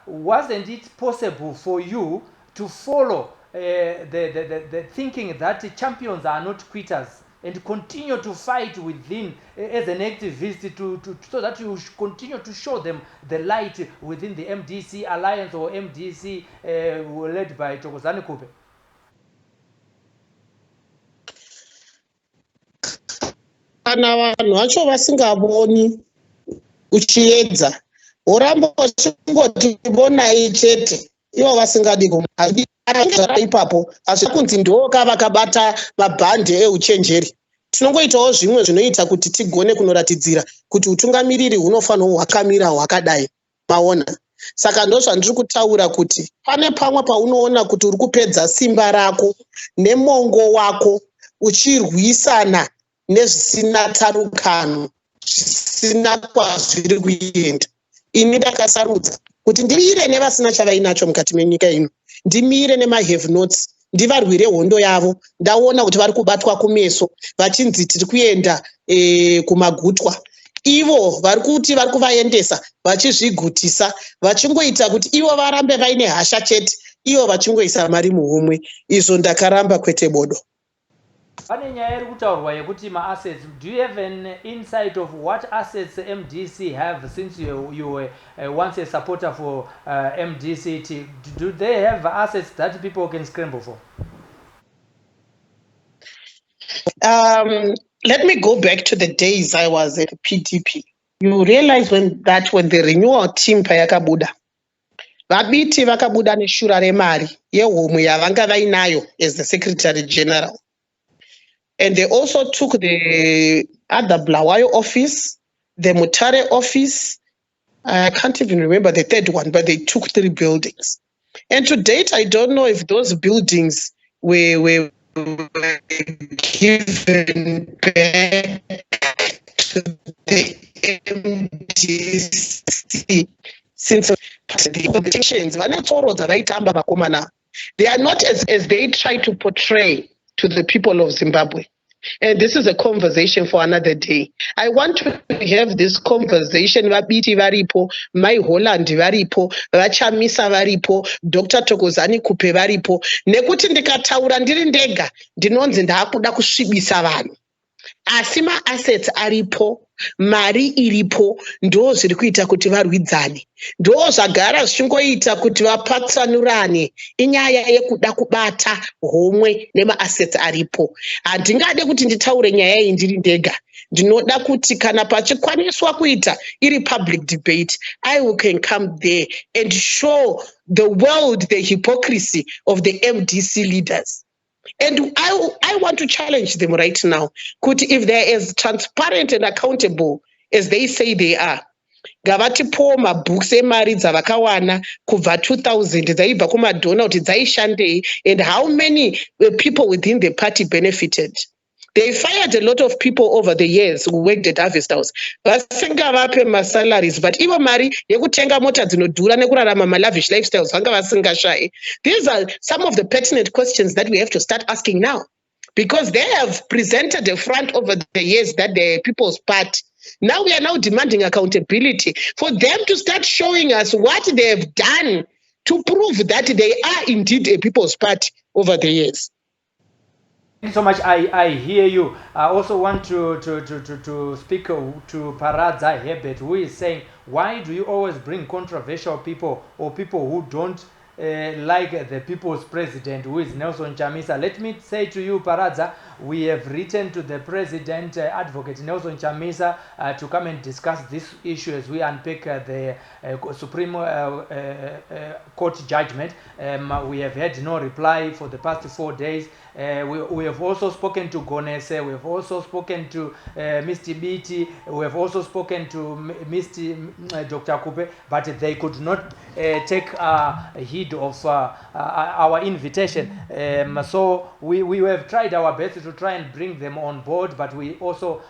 Speaker 1: wasn't it possible for you to follow the thinking that champions are not quitters? and continue to fight within as an activist so that you continue to show them the light within the MDC alliance or MDC led by Thokozani Khupe?
Speaker 9: Kana vanhu vacho vasingavoni uchiedza voramba vachingoti vonai chete ivo vasingadi kuara ipapo hazvina kunzi ndoka vakabata mabhande euchenjeri. Tinongoitawo zvimwe zvinoita kuti tigone kunoratidzira kuti utungamiriri hunofanirwa hwakamira hwakadai, maona. Saka ndo zvandiri kutaura kuti pane pamwe paunoona kuti uri kupedza simba rako nemongo wako uchirwisana nezvisina tarukano, zvisina kwazviri kuenda. Ini ndakasarudza kuti ndimire nevasina chavainacho mukati menyika ino, ndimire nemahave notes, ndivarwire hondo yavo. Ndaona kuti vari kubatwa kumeso vachinzi tiri kuenda kumagutwa. Ivo vari kuti vari kuvaendesa vachizvigutisa, vachingoita kuti ivo varambe vaine hasha chete, ivo vachingoisa mari muhomwe. Izvo ndakaramba kwete bodo.
Speaker 1: Pane nyaya iri kutaurwa yekuti ma-assets. Do you have an insight of what assets MDC have, since you were once a supporter for MDC? Do they have assets that people can scramble for?
Speaker 9: Let me go back to the days I was at PDP. You realize when the renewal team payakabuda, vabiti vakabuda neshura remari yehomwe yavanga vainayo as the Secretary General. And they also took the other Blawayo office, the Mutare office. I can't even remember the third one, but they took 3 buildings. And to date, I don't know if those buildings were given back to the MDC since the politicians. They are not as they try to portray to the people of Zimbabwe. And this is a conversation for another day. I want to have this conversation. Vabiti varipo, Mai Holland varipo, Vachamisa varipo, Dr. Thokozani Khupe varipo. Nekuti ndikataura ndiri ndega, ndinonzi ndakuda kusvibisa vanhu. Asi ma-assets aripo, mari iripo, ndo zviri kuita kuti varwidzane. Ndo zvagara zvichingoita kuti vapatsanurane. Inyaya yekuda kubata homwe nema-assets aripo. Handingade kuti nditaure nyaya iyi ndiri ndega. Ndinoda kuti kana pachikwaniswa kuita iri public debate, I can come there and show the world the hypocrisy of the MDC leaders. And I want to challenge them right now. If they're as transparent and accountable as they say they are, gavatipo mabooks emari dzavakawana kubva 2000 dzaibva kumadhona kuti dzaishandei and how many people within the party benefited. They fired a lot of people over the years who worked at Harvest House. Vasingavape masalaries, but ivo mari yekutenga mota dzinodhura nekurarama malavish lifestyles vanga vasingashai. These are some of the pertinent questions that we have to start asking now, because they have presented a front over the years that the People's Party. Now we are now demanding accountability for them to start showing us what they have done to prove that they are indeed a People's Party over the years.
Speaker 1: Thank you so much. I hear you. I also want to speak to Paradza Herbert, who is saying, why do you always bring controversial people or people who don't like the people's president, who is Nelson Chamisa? Let me say to you, Paradza, we have written to the president, Advocate Nelson Chamisa, to come and discuss this issue as we unpick the Supreme Court judgment. We have had no reply for the past 4 days. We have also spoken to Gonese, we have also spoken to Mr. Biti, we have also spoken to Mr. Dr. Khupe, but they could not take heed of our invitation. So we have tried our best to try and bring them on board, but we also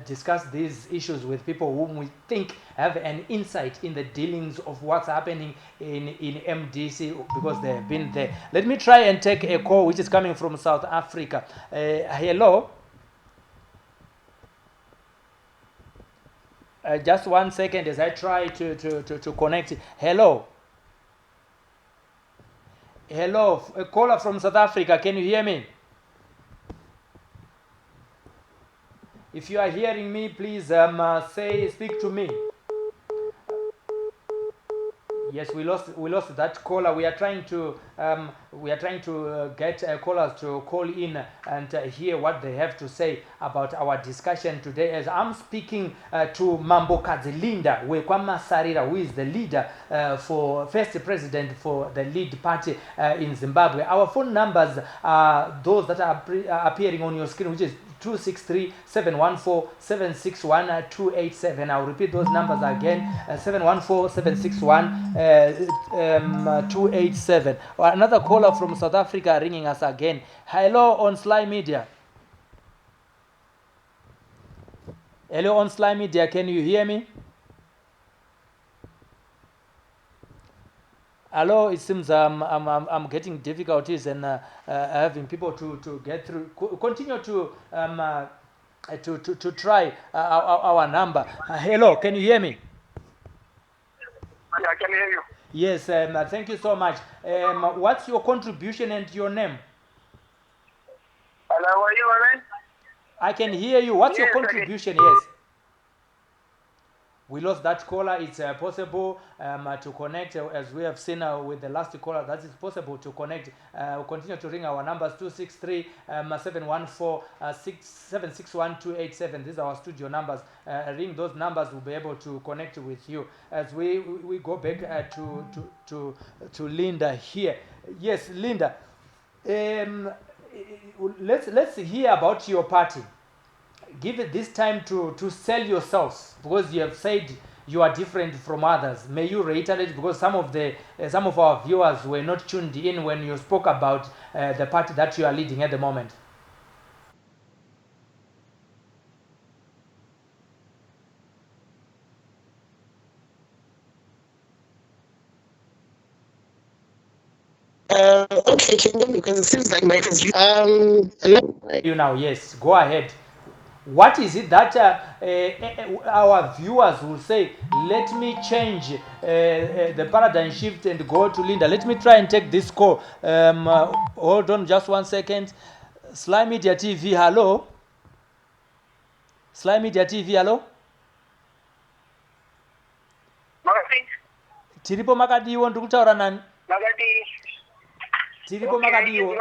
Speaker 1: discuss these issues with people whom we think have an insight in the dealings of what's happening in MDC, because they have been there. Let me try and take a call which is coming from South Africa. Hello. Just 1 second as I try to connect. Hello. Hello, a caller from South Africa. Can you hear me? If you are hearing me, please speak to me. Yes, we lost that caller. We are trying to get callers to call in and hear what they have to say about our discussion today. As I'm speaking to Mambokadzi Linda Masarira, who is the leader for first president for the lead party in Zimbabwe. Our phone numbers are those that are appearing on your screen, which is 263-714-761-287. I'll repeat those numbers again, 714-761-287. Another caller from South Africa ringing us again. Hello on SlyMedia. Hello on SlyMedia, can you hear me? Hello, it seems I'm getting difficulties and having people to get through. Continue to try our number. Hello, can you hear me?
Speaker 10: Yeah, I can hear you.
Speaker 1: Yes, thank you so much. What's your contribution and your name?
Speaker 10: Hello, are you alright?
Speaker 1: I can hear you. What's your contribution? Yes. We lost that caller. It's possible to connect, as we have seen with the last caller, that is possible to connect. We'll continue to ring our numbers, 263-714-761-287. These are our studio numbers. Ring those numbers, we'll be able to connect with you. As we go back to Linda here. Yes, Linda, let's hear about your party. Give it this time to sell yourselves, because you have said you are different from others. May you reiterate, because some of our viewers were not tuned in when you spoke about the party that you are leading at the moment.
Speaker 9: Okay, can you, because it seems like my
Speaker 1: you now, yes, go ahead. What is it that our viewers will say, let me change the paradigm shift and go to Linda? Let me try and take this call. Hold on just 1 second. SlyMedia TV, hello? SlyMedia TV, hello? Tiripo makadiwo ndikutaura nani? Tiripo makadiwo.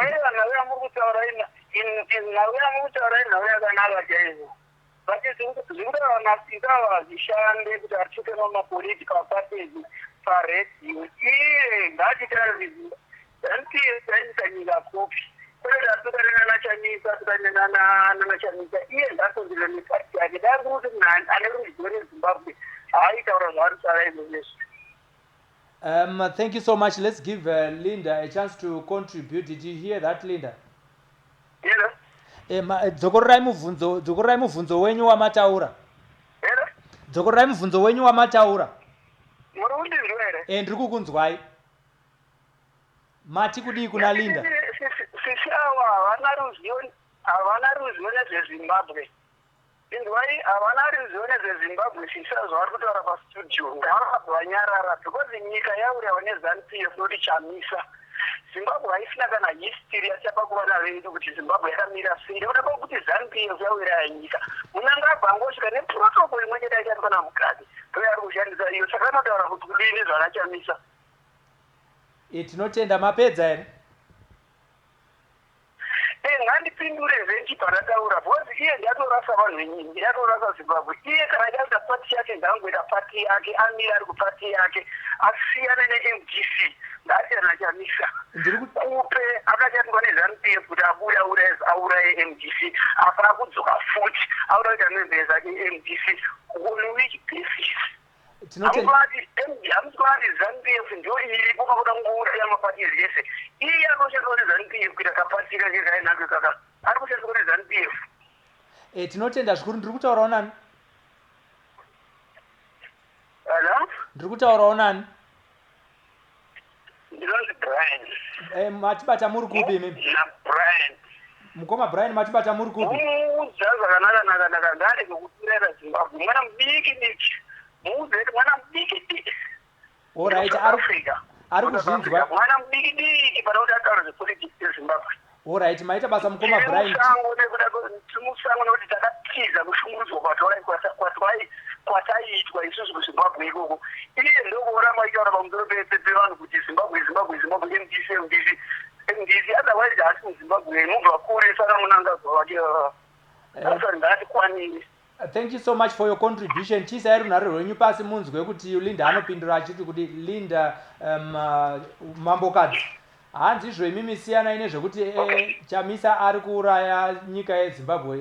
Speaker 1: Thank you so much. Let's give Linda a chance to contribute. Did you hear that, Linda?
Speaker 10: Yes.
Speaker 1: Dzokorai mubvunzo wenyu wamataura. Dzokorai mubvunzo wenyu wamataura. Ndiri kukunzwai. Mati kudii kuna Linda?
Speaker 10: Sisi ava havana ruzivo nezveZimbabwe. Indwai havana ruzivo nezveZimbabwe. Sisi zvavari kutaura pastudio ngavabva nyarara, because nyika yaurawa neZANU-PF noti chamisa. Zimbabwe haisina kana history yachapa kuvana vedu kuti Zimbabwe yakamira sei. Ndoda kuti ZANU-PF yawira nyika. Munanga abvangosvika neprotocol imwe chete yaishandiswa namukadzi. Ndoyari kushandisa iyo. Saka anotaura kuti kudini zvavachamisa.
Speaker 1: Tinotenda mapedza ere?
Speaker 10: Ngandipindure venchi parataura, because iye ndiatorasa vanhu venyika, ndiatorasa Zimbabwe. Iye kana chaita pati yake ndangoita pati yake, amira ari kupati yake, asiyana neMDC. Ndaachana chamisa. Khupe akachatwa neZANU-PF kuti abuda auraye MDC. Apa akudzoka futi aura kuti anoembera zake MDC. On which basis? Hamungati ZANU-PF ndio iripo pakuda kungouraya mapati zvese. Iye anoshandiswa neZANU-PF kuita kapati kake kainake kaka. Ari kushandiswa neZANU-PF.
Speaker 1: Tinotenda zvikuru. Ndiri kutaurawo nani?
Speaker 10: Hello?
Speaker 1: Ndiri kutaurawo nani?
Speaker 10: Ndinonzi Brian.
Speaker 1: Matibata muri kupi mimi?
Speaker 10: Brian.
Speaker 1: Mukoma Brian, matibata muri kupi?
Speaker 10: Uzaza kanaka ngare kekuturera Zimbabwe. Mwana mudiki. Mwana mudiki.
Speaker 1: Alright, ari kuzvinzwa.
Speaker 10: Mwana mudiki para kuti ataura zvepolitics yeZimbabwe.
Speaker 1: All right, maita basa mukoma Brian.
Speaker 10: Timusango noti takatiza kushungurudzwa kwataitwa isusu kuZimbabwe ikoko. Iye ndokuona maitaura pamusoro pevanhu kuti Zimbabwe MDC otherwise hasi muZimbabwe mubva kure saka Mnangagwa wake asari ngatikwanire.
Speaker 1: Thank you so much for your contribution. Chisa runhare rwenyu pasi munzwe kuti Linda anopindura achiti kuti Linda mambokadzi hanzi zvemimi siyana ine zvekuti Chamisa ari kuuraya nyika yeZimbabwe,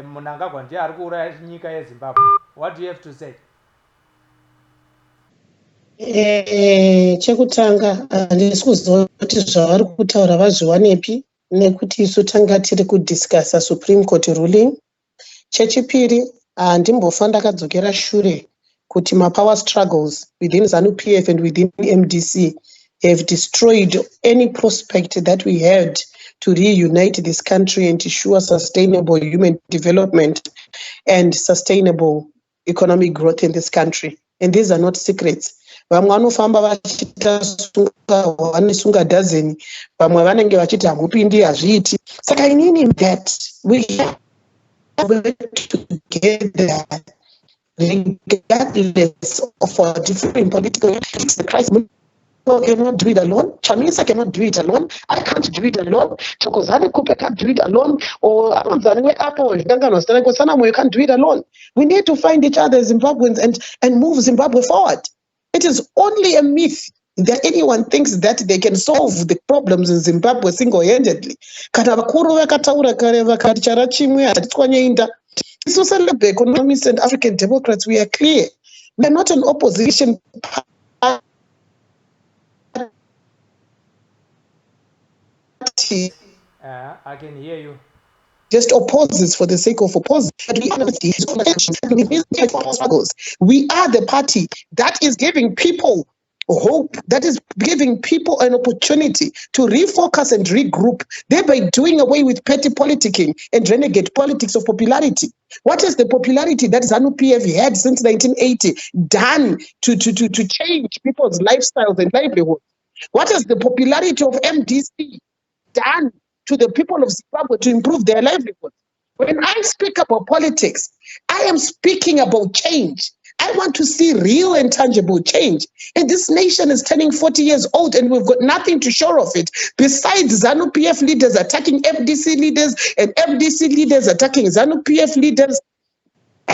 Speaker 1: Mnangagwa ndiye ari kuuraya nyika yeZimbabwe. What do you have to say?
Speaker 9: Chekutanga handisi kuziva kuti zvavari kutaura vazviwanepi nekuti isu tanga tiri kudiscussa Supreme Court ruling. Chechipiri handimbofa ndakadzokera shure kuti power struggles within ZANU-PF and within MDC have destroyed any prospect that we had to reunite this country and ensure sustainable human development and sustainable economic growth in this country. And these are not secrets. Vamwe vanofamba vachita sunga dozen, vamwe vanenge vachiti hamupindi hazviiti. Saka inini that we work together regardless of our different political politics. The crisis cannot do it alone. Chamisa cannot do it alone. I can't do it alone. Chokozani Khupe can't do it alone. Or Amanzani Apple, you can't do it alone. We need to find each other as Zimbabweans and move Zimbabwe forward. It is only a myth that anyone thinks that they can solve the problems in Zimbabwe single-handedly. Kana vakuru vakataura kare vakati chara chimwe hatitswanyainda. Socialist economists and African Democrats, we are clear. We are not an opposition party.
Speaker 1: I can hear you.
Speaker 9: Just opposes for the sake of opposing. We are the party that is giving people hope, that is giving people an opportunity to refocus and regroup, thereby doing away with petty politicking and renegade politics of popularity. What is the popularity that ZANU-PF had since 1980 done to change people's lifestyles and livelihoods? What is the popularity of MDC done to the people of Zimbabwe to improve their livelihoods? When I speak about politics, I am speaking about change. I want to see real and tangible change. And this nation is turning 40 years old and we've got nothing to show of it. Besides ZANU-PF leaders attacking MDC leaders and MDC leaders attacking ZANU-PF leaders.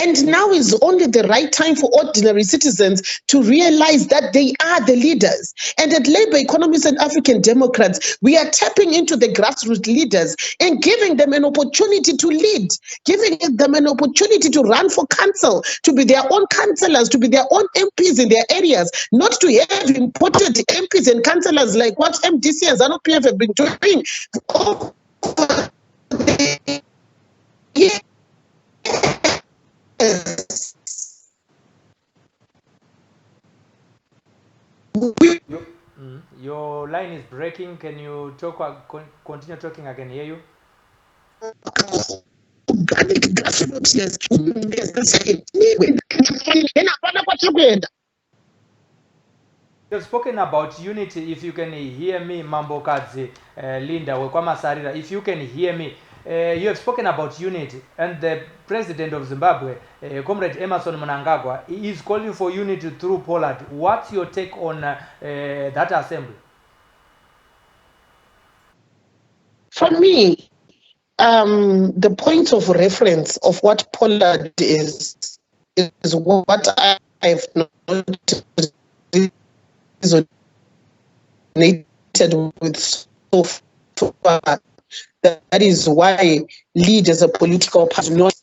Speaker 9: And now is only the right time for ordinary citizens to realize that they are the leaders. And at Labour Economists and African Democrats, we are tapping into the grassroots leaders and giving them an opportunity to lead, giving them an opportunity to run for council, to be their own councillors, to be their own MPs in their areas, not to have imported MPs and councillors like what MDC and ZANU-PF have been doing.
Speaker 1: Your line is breaking. Can you talk? Continue talking. I can hear you. You've spoken about unity. If you can hear me, Mambokadzi, Linda Masarira, if you can hear me, you have spoken about unity, and the president of Zimbabwe, Comrade Emmerson Mnangagwa, is calling for unity through Pollard. What's your take on that assembly?
Speaker 9: For me, the point of reference of what Pollard is what I've noted resonated with so far. That is why lead as a political party, not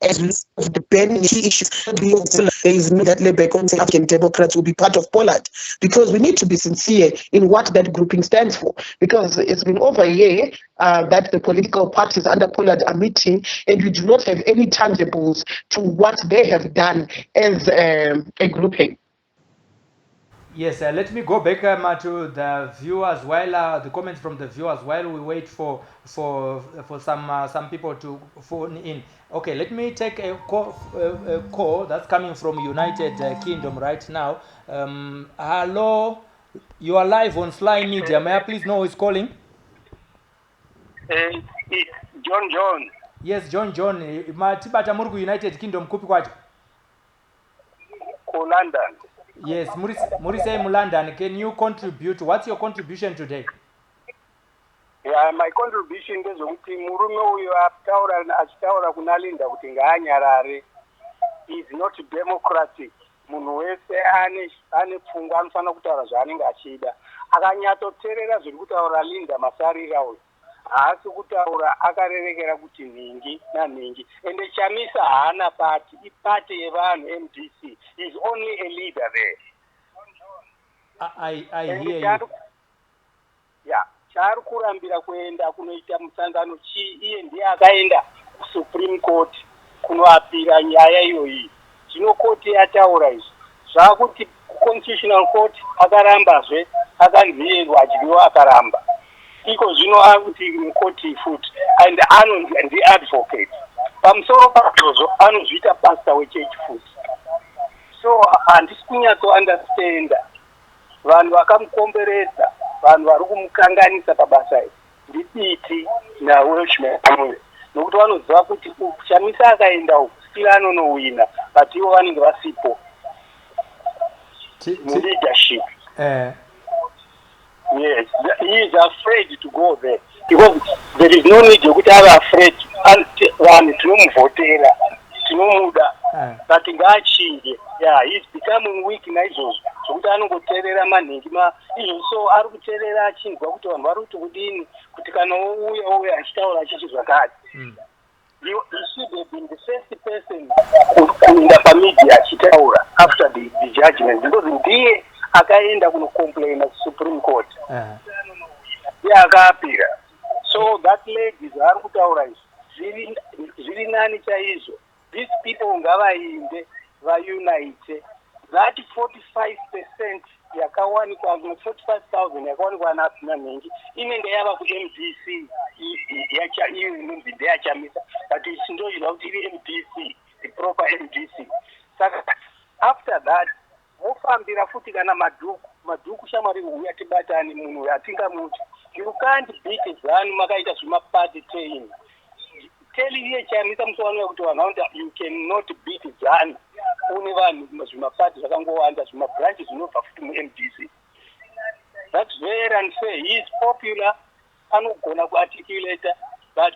Speaker 9: as the burning issues. There is no that Labour and African Democrats will be part of Pollard, because we need to be sincere in what that grouping stands for. Because it's been over a year that the political parties under Pollard are meeting, and we do not have any tangibles to what they have done as a grouping.
Speaker 1: Yes, let me go back to the viewers while the comments from the viewers while we wait for some people to phone in. Okay, let me take a call that's coming from United Kingdom right now. Hello, you are live on SlyMedia. May I please know who is calling?
Speaker 10: John.
Speaker 1: Yes, John. Matibata muri United Kingdom kupi kwacho?
Speaker 10: Ku London.
Speaker 1: Yes, muri say mu London. Can you contribute? What's your contribution today?
Speaker 10: Yeah, my contribution is kuti murume uyu achitaura kuna Linda kuti ngaanyarare is not democratic. Munhu wese ane pfungwa anofanira kutaura zvaanenge achida. Akanyatsoteerera zviri kutaura Linda Masarira uyu haasi kutaura akarerekera kuti nhingi nanhingi, ende chamisa haana pati, ipati yevanhu MDC. He is only a leader there.
Speaker 1: I hear you.
Speaker 10: Yeah, chaari kurambira kuenda kunoita musangano iye ndiye akaenda kuSupreme Court kunoapira nyaya iyoyi. Zvino koti yataura izvi zvakuti Constitutional Court akarambazve, akanziyerwa adyiwa akaramba. Iko zvino akuti mukoti futi and anonzi ndi-advocate. Pamusoro pazvozvo anozviita pastor wechechi futi. So handisi kunyatso-understanda vanhu vakamukomberedza, vanhu vari kumukanganisa pabasa iri ndiditi naWelshman nokuti vanoziva kuti chamisa akaenda uku still anonowina, but ivo vanenge vasipo leadership. Yes, he is afraid to go there because there is no need yokuti ave afraid. Vanhu tinomuvhotera, tinomuda, but ngaachinje. Yeah, he is becoming weak naizvozvo zvokuti anongoteerera manhingi izvo. So ari kuteerera achinzwa kuti vanhu vari kuti kudini, kuti kana ouya achitaura achichi zvakati. He should have been the first person kuenda pamedia achitaura after the judgment, because ndiye akaenda kunocomplaina kuSupreme Court. Akaapira. So that lady zvaari kutaura izvi zviri nani chaizvo. These people ngavainde vaunite. That 45% yakawanikwa, 45,000 yakawanikwa nanhingi inenge yava kuMDC iyo inonzi ndeyachamisa, but isindoizwa kuti iri MDC, the proper MDC. Saka after that mofambira futi kana madhuku shamwari uya tibatani, munhu atingamuti. You can't beat ZANU makaita zvimapati train. Tell iye chamisa musowano kuti vanhu you cannot beat ZANU une vanhu zvimapati zvakangowanda, zvimabranches zvinobva futi muMDC. That's very unfair. He is popular, anogona kuarticulate, but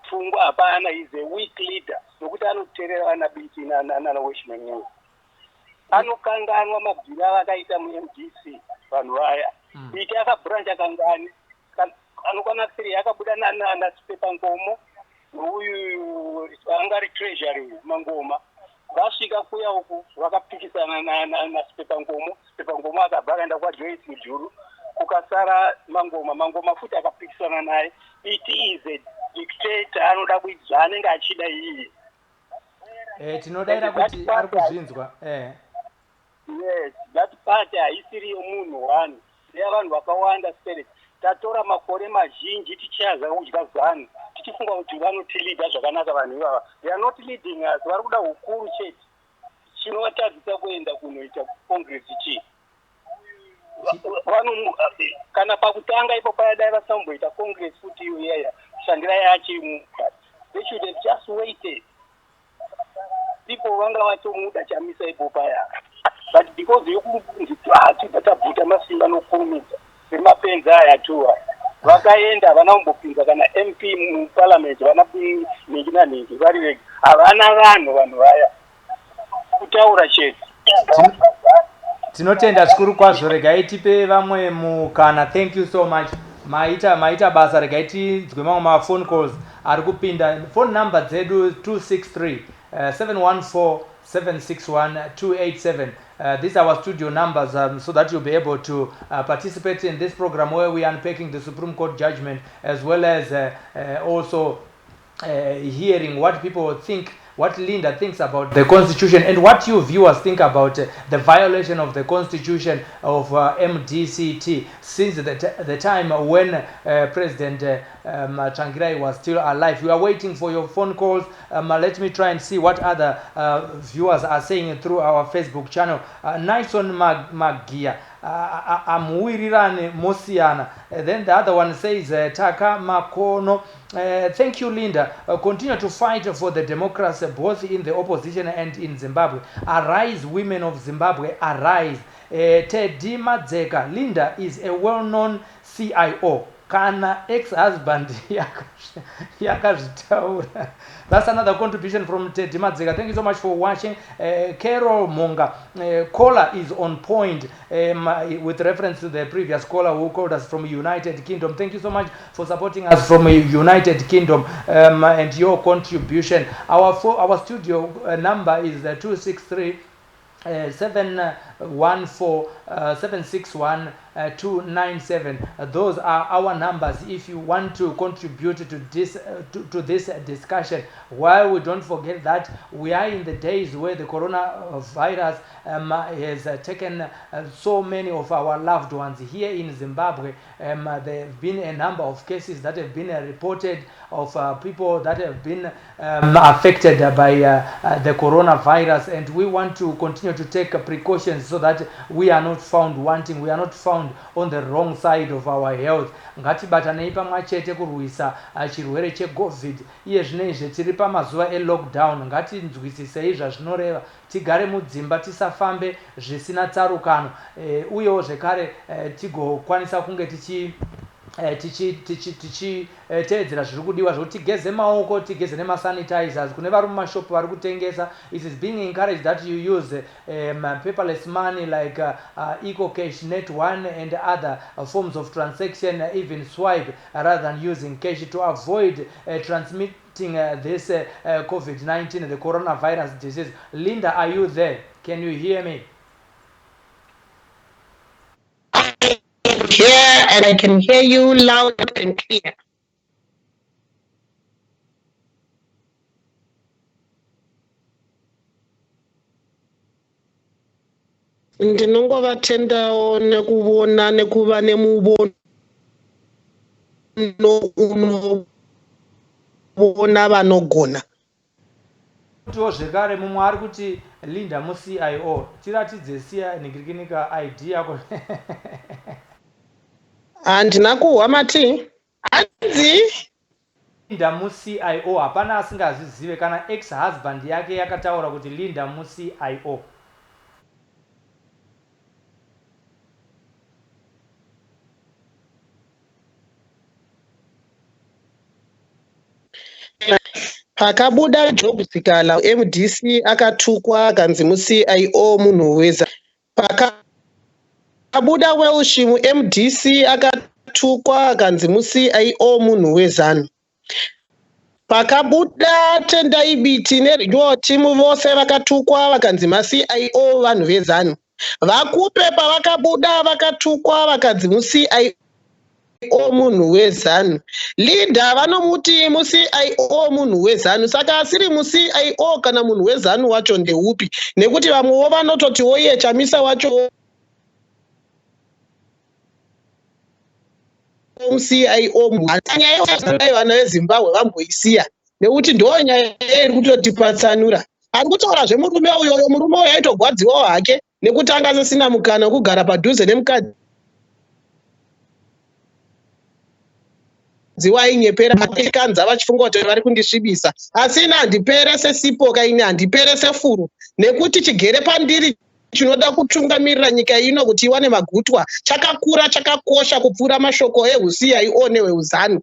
Speaker 10: pfungwa hapana. He is a weak leader nokuti anoteerera vana biti naWelshman. Anokanganwa mabvira avakaita muMDC vanhu vaya. Biti akabranch akangani anokwana kusiri yakabuda nasipepa ngomo nouyu angari treasury mangoma vasvika kuya uku vakapikisana nasipepa ngomo akabva akaenda kwaJoyce Mujuru, kukasara mangoma futi akapikisana naye. It is a dictator, anoda kuita zvaanenge achida iye.
Speaker 1: Tinodaira kuti ari kuzvinzwa.
Speaker 10: Yes, that party haisiri yomunhu one, neyavanhu vakawanda spirit. Tatora makore mazhinji tichaza kudya ZANU tichifunga kuti vanotilida zvakanaka vanhu ivava. They are not leading us, vari kuda hukuru chete. Chinovatadzisa kuenda kunoita congress chii. Kana pakutanga ipo payadai vasamboita congress futi iyo yaya shandira yachimuka. They should have just waited. People vanga vatomuda chamisa ipo paya, but because yokunzi tabvuta masimba nokurumidza vemapenzi aya tuwa vakaenda vana kumbopinza kana MP muparliament vana ningi naningi vari vega, havana vanhu vaya kutaura chete.
Speaker 1: Tinotenda zvikuru kwazvo. Regai tipe vamwe mukana. Thank you so much. Maita basa. Regai tinzwe mamwe mafone calls ari kupinda. Phone number dzedu 263 714 761 287. These are our studio numbers, so that you'll be able to participate in this program where we are unpacking the Supreme Court judgment, as well as also hearing what people think, what Linda thinks about the Constitution, and what you viewers think about the violation of the Constitution of MDCT since the time when President Tsvangirai was still alive. We are waiting for your phone calls. Let me try and see what other viewers are saying through our Facebook channel. Nyson Magia amuwirirane mosiyana. Then the other one says Taka Makono. Thank you, Linda. Continue to fight for the democracy both in the opposition and in Zimbabwe. Arise, women of Zimbabwe, arise. Teddy Madzeka. Linda is a well-known CIO. Kana ex-husband yakazvitaura. That's another contribution from Teddy Madzeka. Thank you so much for watching. Carol Monga. Caller is on point with reference to the previous caller who called us from United Kingdom. Thank you so much for supporting us from United Kingdom and your contribution. Our studio number is 263 714 761 297. Those are our numbers if you want to contribute to this discussion. While we don't forget that we are in the days where the coronavirus has taken so many of our loved ones here in Zimbabwe. There have been a number of cases that have been reported of people that have been affected by the coronavirus, and we want to continue to take precautions so that we are not found wanting, we are not found on the wrong side of our health. Ngatibatanei pamwe chete kurwisa chirwere cheCovid. Iye zvinezve tiri pamazuva elockdown. Ngatinzwisisei zvazvinoreva. Tigare mudzimba, tisafambe zvisina tsarukano. Uyewo zvekare tigokwanisa kunge tichiteedzera zviri kudiwa zvokuti tigeze maoko, tigeze nemasanitizers. Kune vari mumashopu vari kutengesa, it is being encouraged that you use paperless money like EcoCash, Net1 and other forms of transaction, even swipe, rather than using cash to avoid transmitting this COVID-19, the coronavirus disease. Linda, are you there? Can you hear me?
Speaker 9: Here, and I can hear you loud and clear. Ndinongovatendawo nekuona nekuva nemubono unovona vanogona.
Speaker 1: Kutiwo zvekare mumwe ari kuti Linda mu-CIO. Tiratidze siya ningirikinika ID yako.
Speaker 9: Handina kuhwa mati. Hanzi
Speaker 1: Linda mu-CIO, hapana asingazvizive kana ex-husband yake yakataura kuti Linda mu-CIO.
Speaker 9: pakabuda job sikala MDC akatukwa akanzi mu-CIO munhu weza. Pakabuda Welshimu MDC akatukwa akanzi mu-CIO munhu wezanu. Pakabuda Tendai Biti neRigoti vose vakatukwa vakanzi ma-CIO vanhu vezanu. VaKhupe pavakabuda vakatukwa vakanzi mu-CIO munhu wezanu. Linda vanomuti mu-CIO munhu wezanu. Saka asiri mu-CIO kana munhu wezanu wacho ndeupi, nekuti vamwewo vanototiwo iye chamisa wacho mu-CIO. Nyaya vana veZimbabwe vamboisiya nekuti ndo nyaya iri kutotipatsanura. Ari kutaura zvemurume uyoyo, murume uyo aitogwadziwawo hake nekuti anga asisina mukana wekugara padhuze nemukadzi wainyepera kanza vachifunga kuti vari kundisvibisa. Asina handipere sesipoka ine, handipere sefuru, nekuti chigere pandiri chinoda kutungamirira nyika ino kuti iwane magutwa chakakura chakakosha kupfuura mashoko eHUCIO neweuzanu.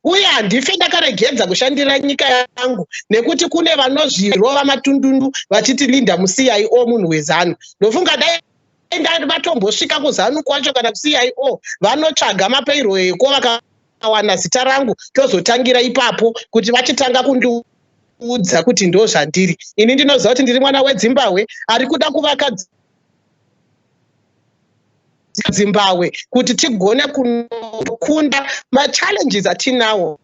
Speaker 9: Uye handife ndakaregedza kushandira nyika yangu nekuti kune vanozvirova matundundu vachiti Linda mu-CIO munhu wezanu. Ndofunga dai vatombosvika kuzanu kwacho kana ku-CIO vanotsvaga mapeiro eko vakawana zita rangu tozotangira ipapo kuti vachitanga kundiudza kuti ndo zvandiri. Ini ndinoziva kuti ndiri mwana weZimbabwe ari kuda kuvaka Zimbabwe kuti tigone kukunda ma-challenges atinawo.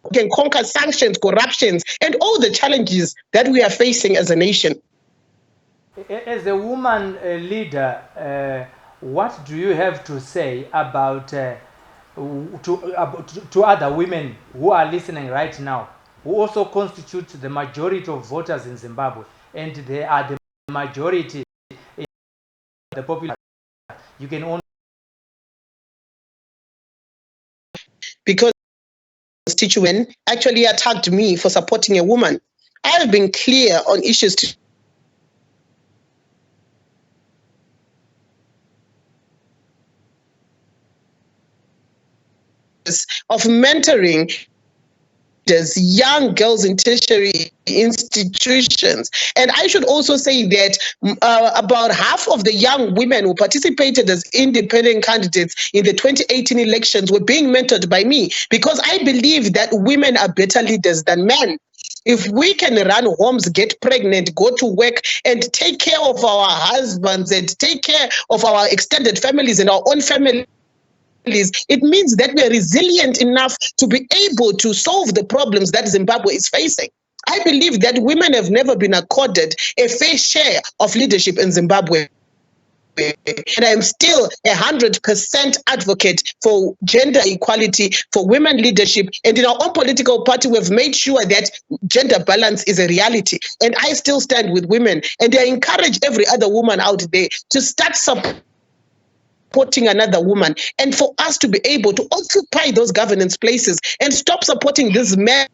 Speaker 9: We can conquer sanctions, corruptions, and all the challenges that we are facing as a nation.
Speaker 1: As a woman leader, what do you have to say about to other women who are listening right now, who also constitute the majority of voters in Zimbabwe, and they are the majority in the population? You can only
Speaker 9: because constituent actually attacked me for supporting a woman. I have been clear on issues of mentoring young girls in tertiary institutions. And I should also say that about half of the young women who participated as independent candidates in the 2018 elections were being mentored by me, because I believe that women are better leaders than men. If we can run homes, get pregnant, go to work, and take care of our husbands and take care of our extended families and our own families, it means that we are resilient enough to be able to solve the problems that Zimbabwe is facing. I believe that women have never been accorded a fair share of leadership in Zimbabwe. And I am still 100% advocate for gender equality, for women leadership. And in our own political party, we've made sure that gender balance is a reality. And I still stand with women. And I encourage every other woman out there to start supporting another woman, and for us to be able to occupy those governance places and stop supporting this man.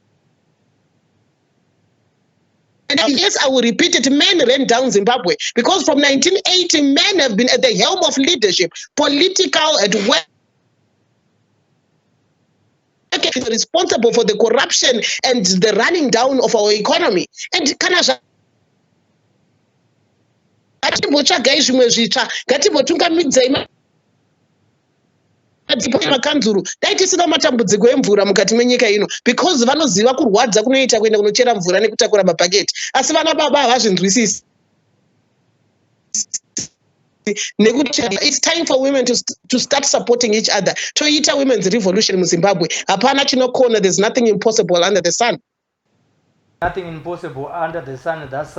Speaker 9: And yes, I will repeat it, men ran down Zimbabwe, because from 1980, men have been at the helm of leadership, political at work, responsible for the corruption and the running down of our economy. And makanzuru dai tisina matambudziko emvura mukati menyika ino, because vanoziva kurwadza kunoita kuenda kunochera mvura nekutakura mabhaketi, asi vana baba havazvinzwisisi. It's time for women to start supporting each other. Toita women's revolution in Zimbabwe. Hapana chinokona, there's nothing impossible under the sun.
Speaker 1: Nothing impossible under the sun. That's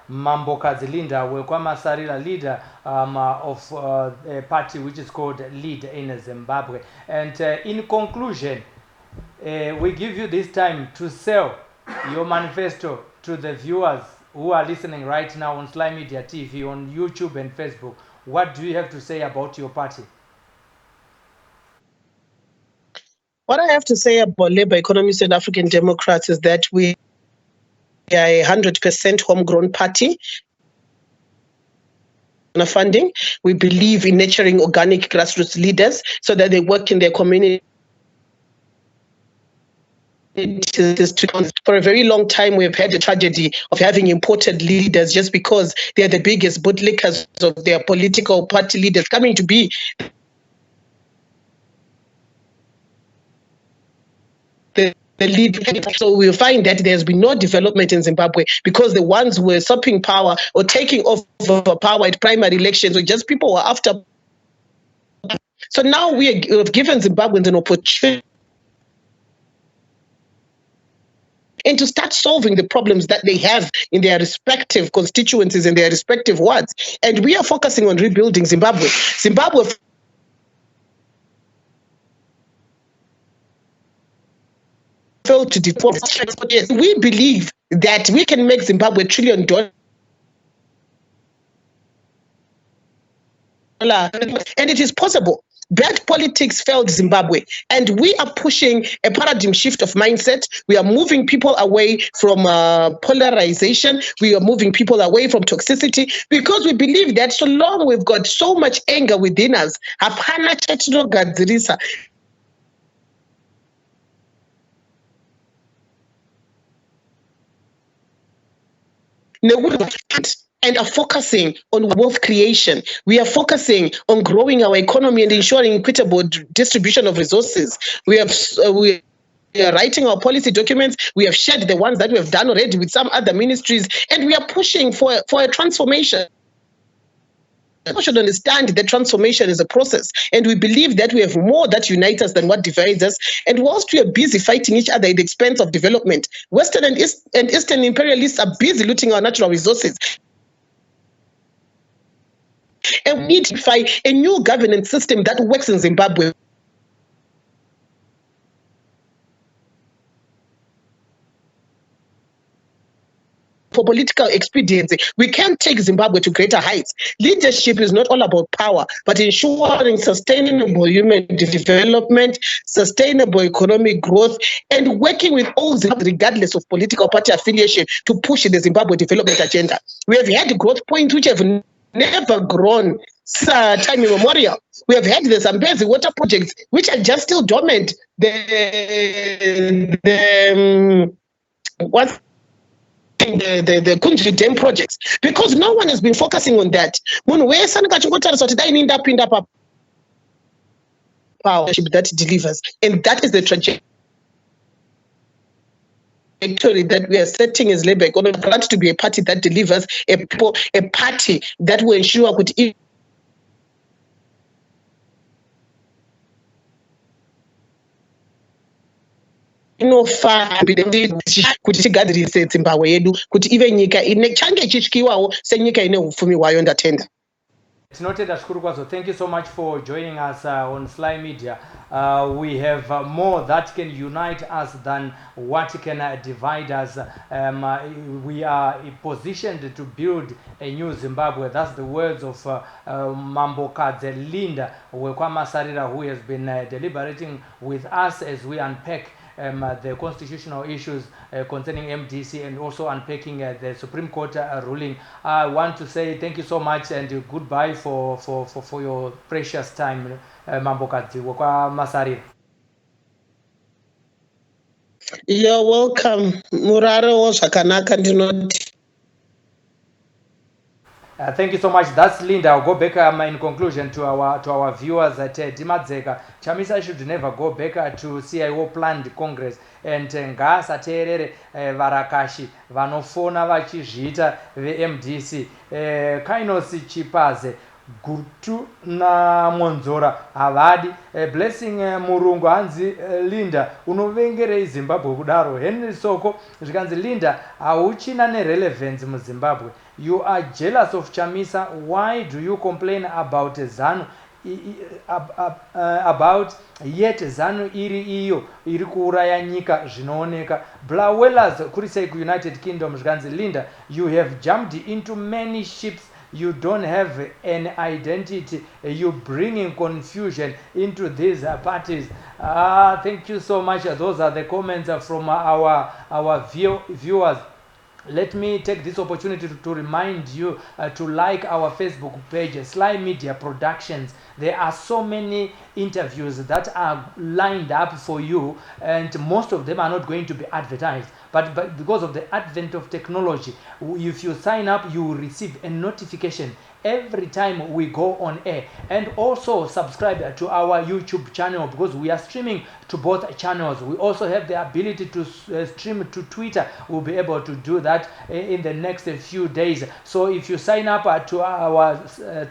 Speaker 1: Mambokazi Linda Masarira, leader of a party which is called Lead in Zimbabwe. And in conclusion, we give you this time to sell your manifesto to the viewers who are listening right now on SlyMedia TV, on YouTube and Facebook. What do you have to say about your party?
Speaker 9: What I have to say about Labour Economists and African Democrats is that we are a 100% homegrown party. Funding. We believe in nurturing organic grassroots leaders so that they work in their community. For a very long time, we've had the tragedy of having imported leaders just because they are the biggest bootlickers of their political party leaders coming to be the lead. So we'll find that there's been no development in Zimbabwe because the ones who were usurping power or taking over power at primary elections were just people who are after. So now we have given Zimbabweans an opportunity and to start solving the problems that they have in their respective constituencies and their respective wards. And we are focusing on rebuilding Zimbabwe. Zimbabwe failed to default. We believe that we can make Zimbabwe $1 trillion. And it is possible. Bad politics failed Zimbabwe, and we are pushing a paradigm shift of mindset. We are moving people away from polarization. We are moving people away from toxicity, because we believe that so long we've got so much anger within us, hapana chatinogadzirisa. And are focusing on wealth creation. We are focusing on growing our economy and ensuring equitable distribution of resources. We are writing our policy documents. We have shared the ones that we have done already with some other ministries, and we are pushing for a transformation. People should understand that transformation is a process, and we believe that we have more that unites us than what divides us. And whilst we are busy fighting each other at the expense of development, Western and Eastern imperialists are busy looting our natural resources. And we need to find a new governance system that works in Zimbabwe. for political expediency. We can't take Zimbabwe to greater heights. Leadership is not all about power, but ensuring sustainable human development, sustainable economic growth, and working with all Zimbabweans, regardless of political party affiliation, to push the Zimbabwe development agenda. We have had growth points which have never grown time immemorial. We have had the Zambezi water projects, which are just still dormant. The Kunji Dam projects, because no one has been focusing on that. Power that delivers, and that is the trajectory that we are setting as Labour Economic Plan to be a party that delivers, a party that will ensure good. Inofamba kuti tigadzirise Zimbabwe yedu kuti ive nyika change ichityiwawo senyika ine ufumi wayo ndatenda.
Speaker 1: Tinotenda zvikuru kwazvo. Thank you so much for joining us on Sly Media. We have more that can unite us than what can divide us. We are positioned to build a new Zimbabwe. That's the words of Mambokadze Linda Masarira, who has been deliberating with us as we unpack the constitutional issues concerning MDC and also unpacking the Supreme Court ruling. I want to say thank you so much and goodbye for your precious time, Mambokadzi Masarira.
Speaker 9: You're welcome. Muraro zvakanaka ndinoti.
Speaker 1: Thank you so much. That's Linda. I'll go back in conclusion to our viewers at Dimadzeka. Chamisa should never go back to CIO planned Congress and ngasa terere varakashi vanofona vachizviita MDC Kainos Chipaze Gutu na Monzora Avadi Blessing Murungu hanzi Linda unovengere Zimbabwe kudaro Henry Soko zvikanzi Linda auchina nerelevance mu Zimbabwe. You are jealous of Chamisa. Why do you complain about ZANU? About yet ZANU iri kuuraya nyika zvinooneka. Blawelas kurisei United Kingdom zvikanzi Linda, you have jumped into many ships. You don't have an identity. You bringing confusion into these parties. Thank you so much. Those are the comments from our viewers. Let me take this opportunity to remind you to like our Facebook page, Sly Media Productions. There are so many interviews that are lined up for you, and most of them are not going to be advertised. But because of the advent of technology, if you sign up, you will receive a notification every time we go on air. And also subscribe to our YouTube channel, because we are streaming to both channels. We also have the ability to stream to Twitter. We'll be able to do that in the next few days. So if you sign up to our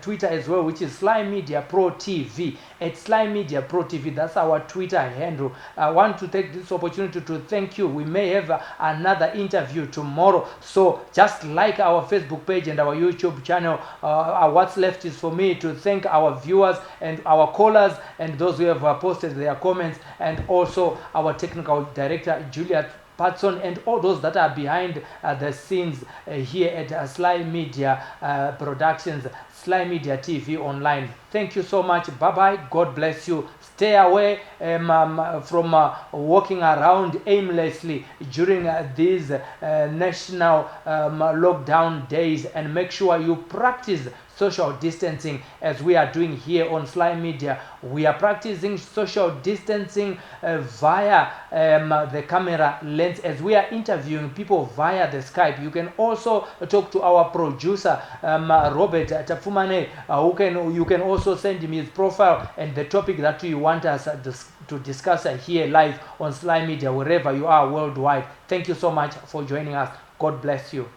Speaker 1: Twitter as well, which is SlyMedia Pro TV, at SlyMedia Pro TV, that's our Twitter handle. I want to take this opportunity to thank you. We may have another interview tomorrow, so just like our Facebook page and our YouTube channel. What's left is for me to thank our viewers and our callers and those who have posted their comments, and also our technical director Juliet Patson and all those that are behind the scenes here at Sly Media Productions, Sly Media TV Online. Thank you so much. Bye bye. God bless you. Stay away from walking around aimlessly during these national lockdown days, and make sure you practice social distancing as we are doing here on Sly Media. We are practicing social distancing via the camera lens as we are interviewing people via the Skype. You can also talk to our producer Robert Tafumane, you can also send him his profile and the topic that you want us to discuss here live on Sly Media wherever you are worldwide. Thank you so much for joining us. God bless you.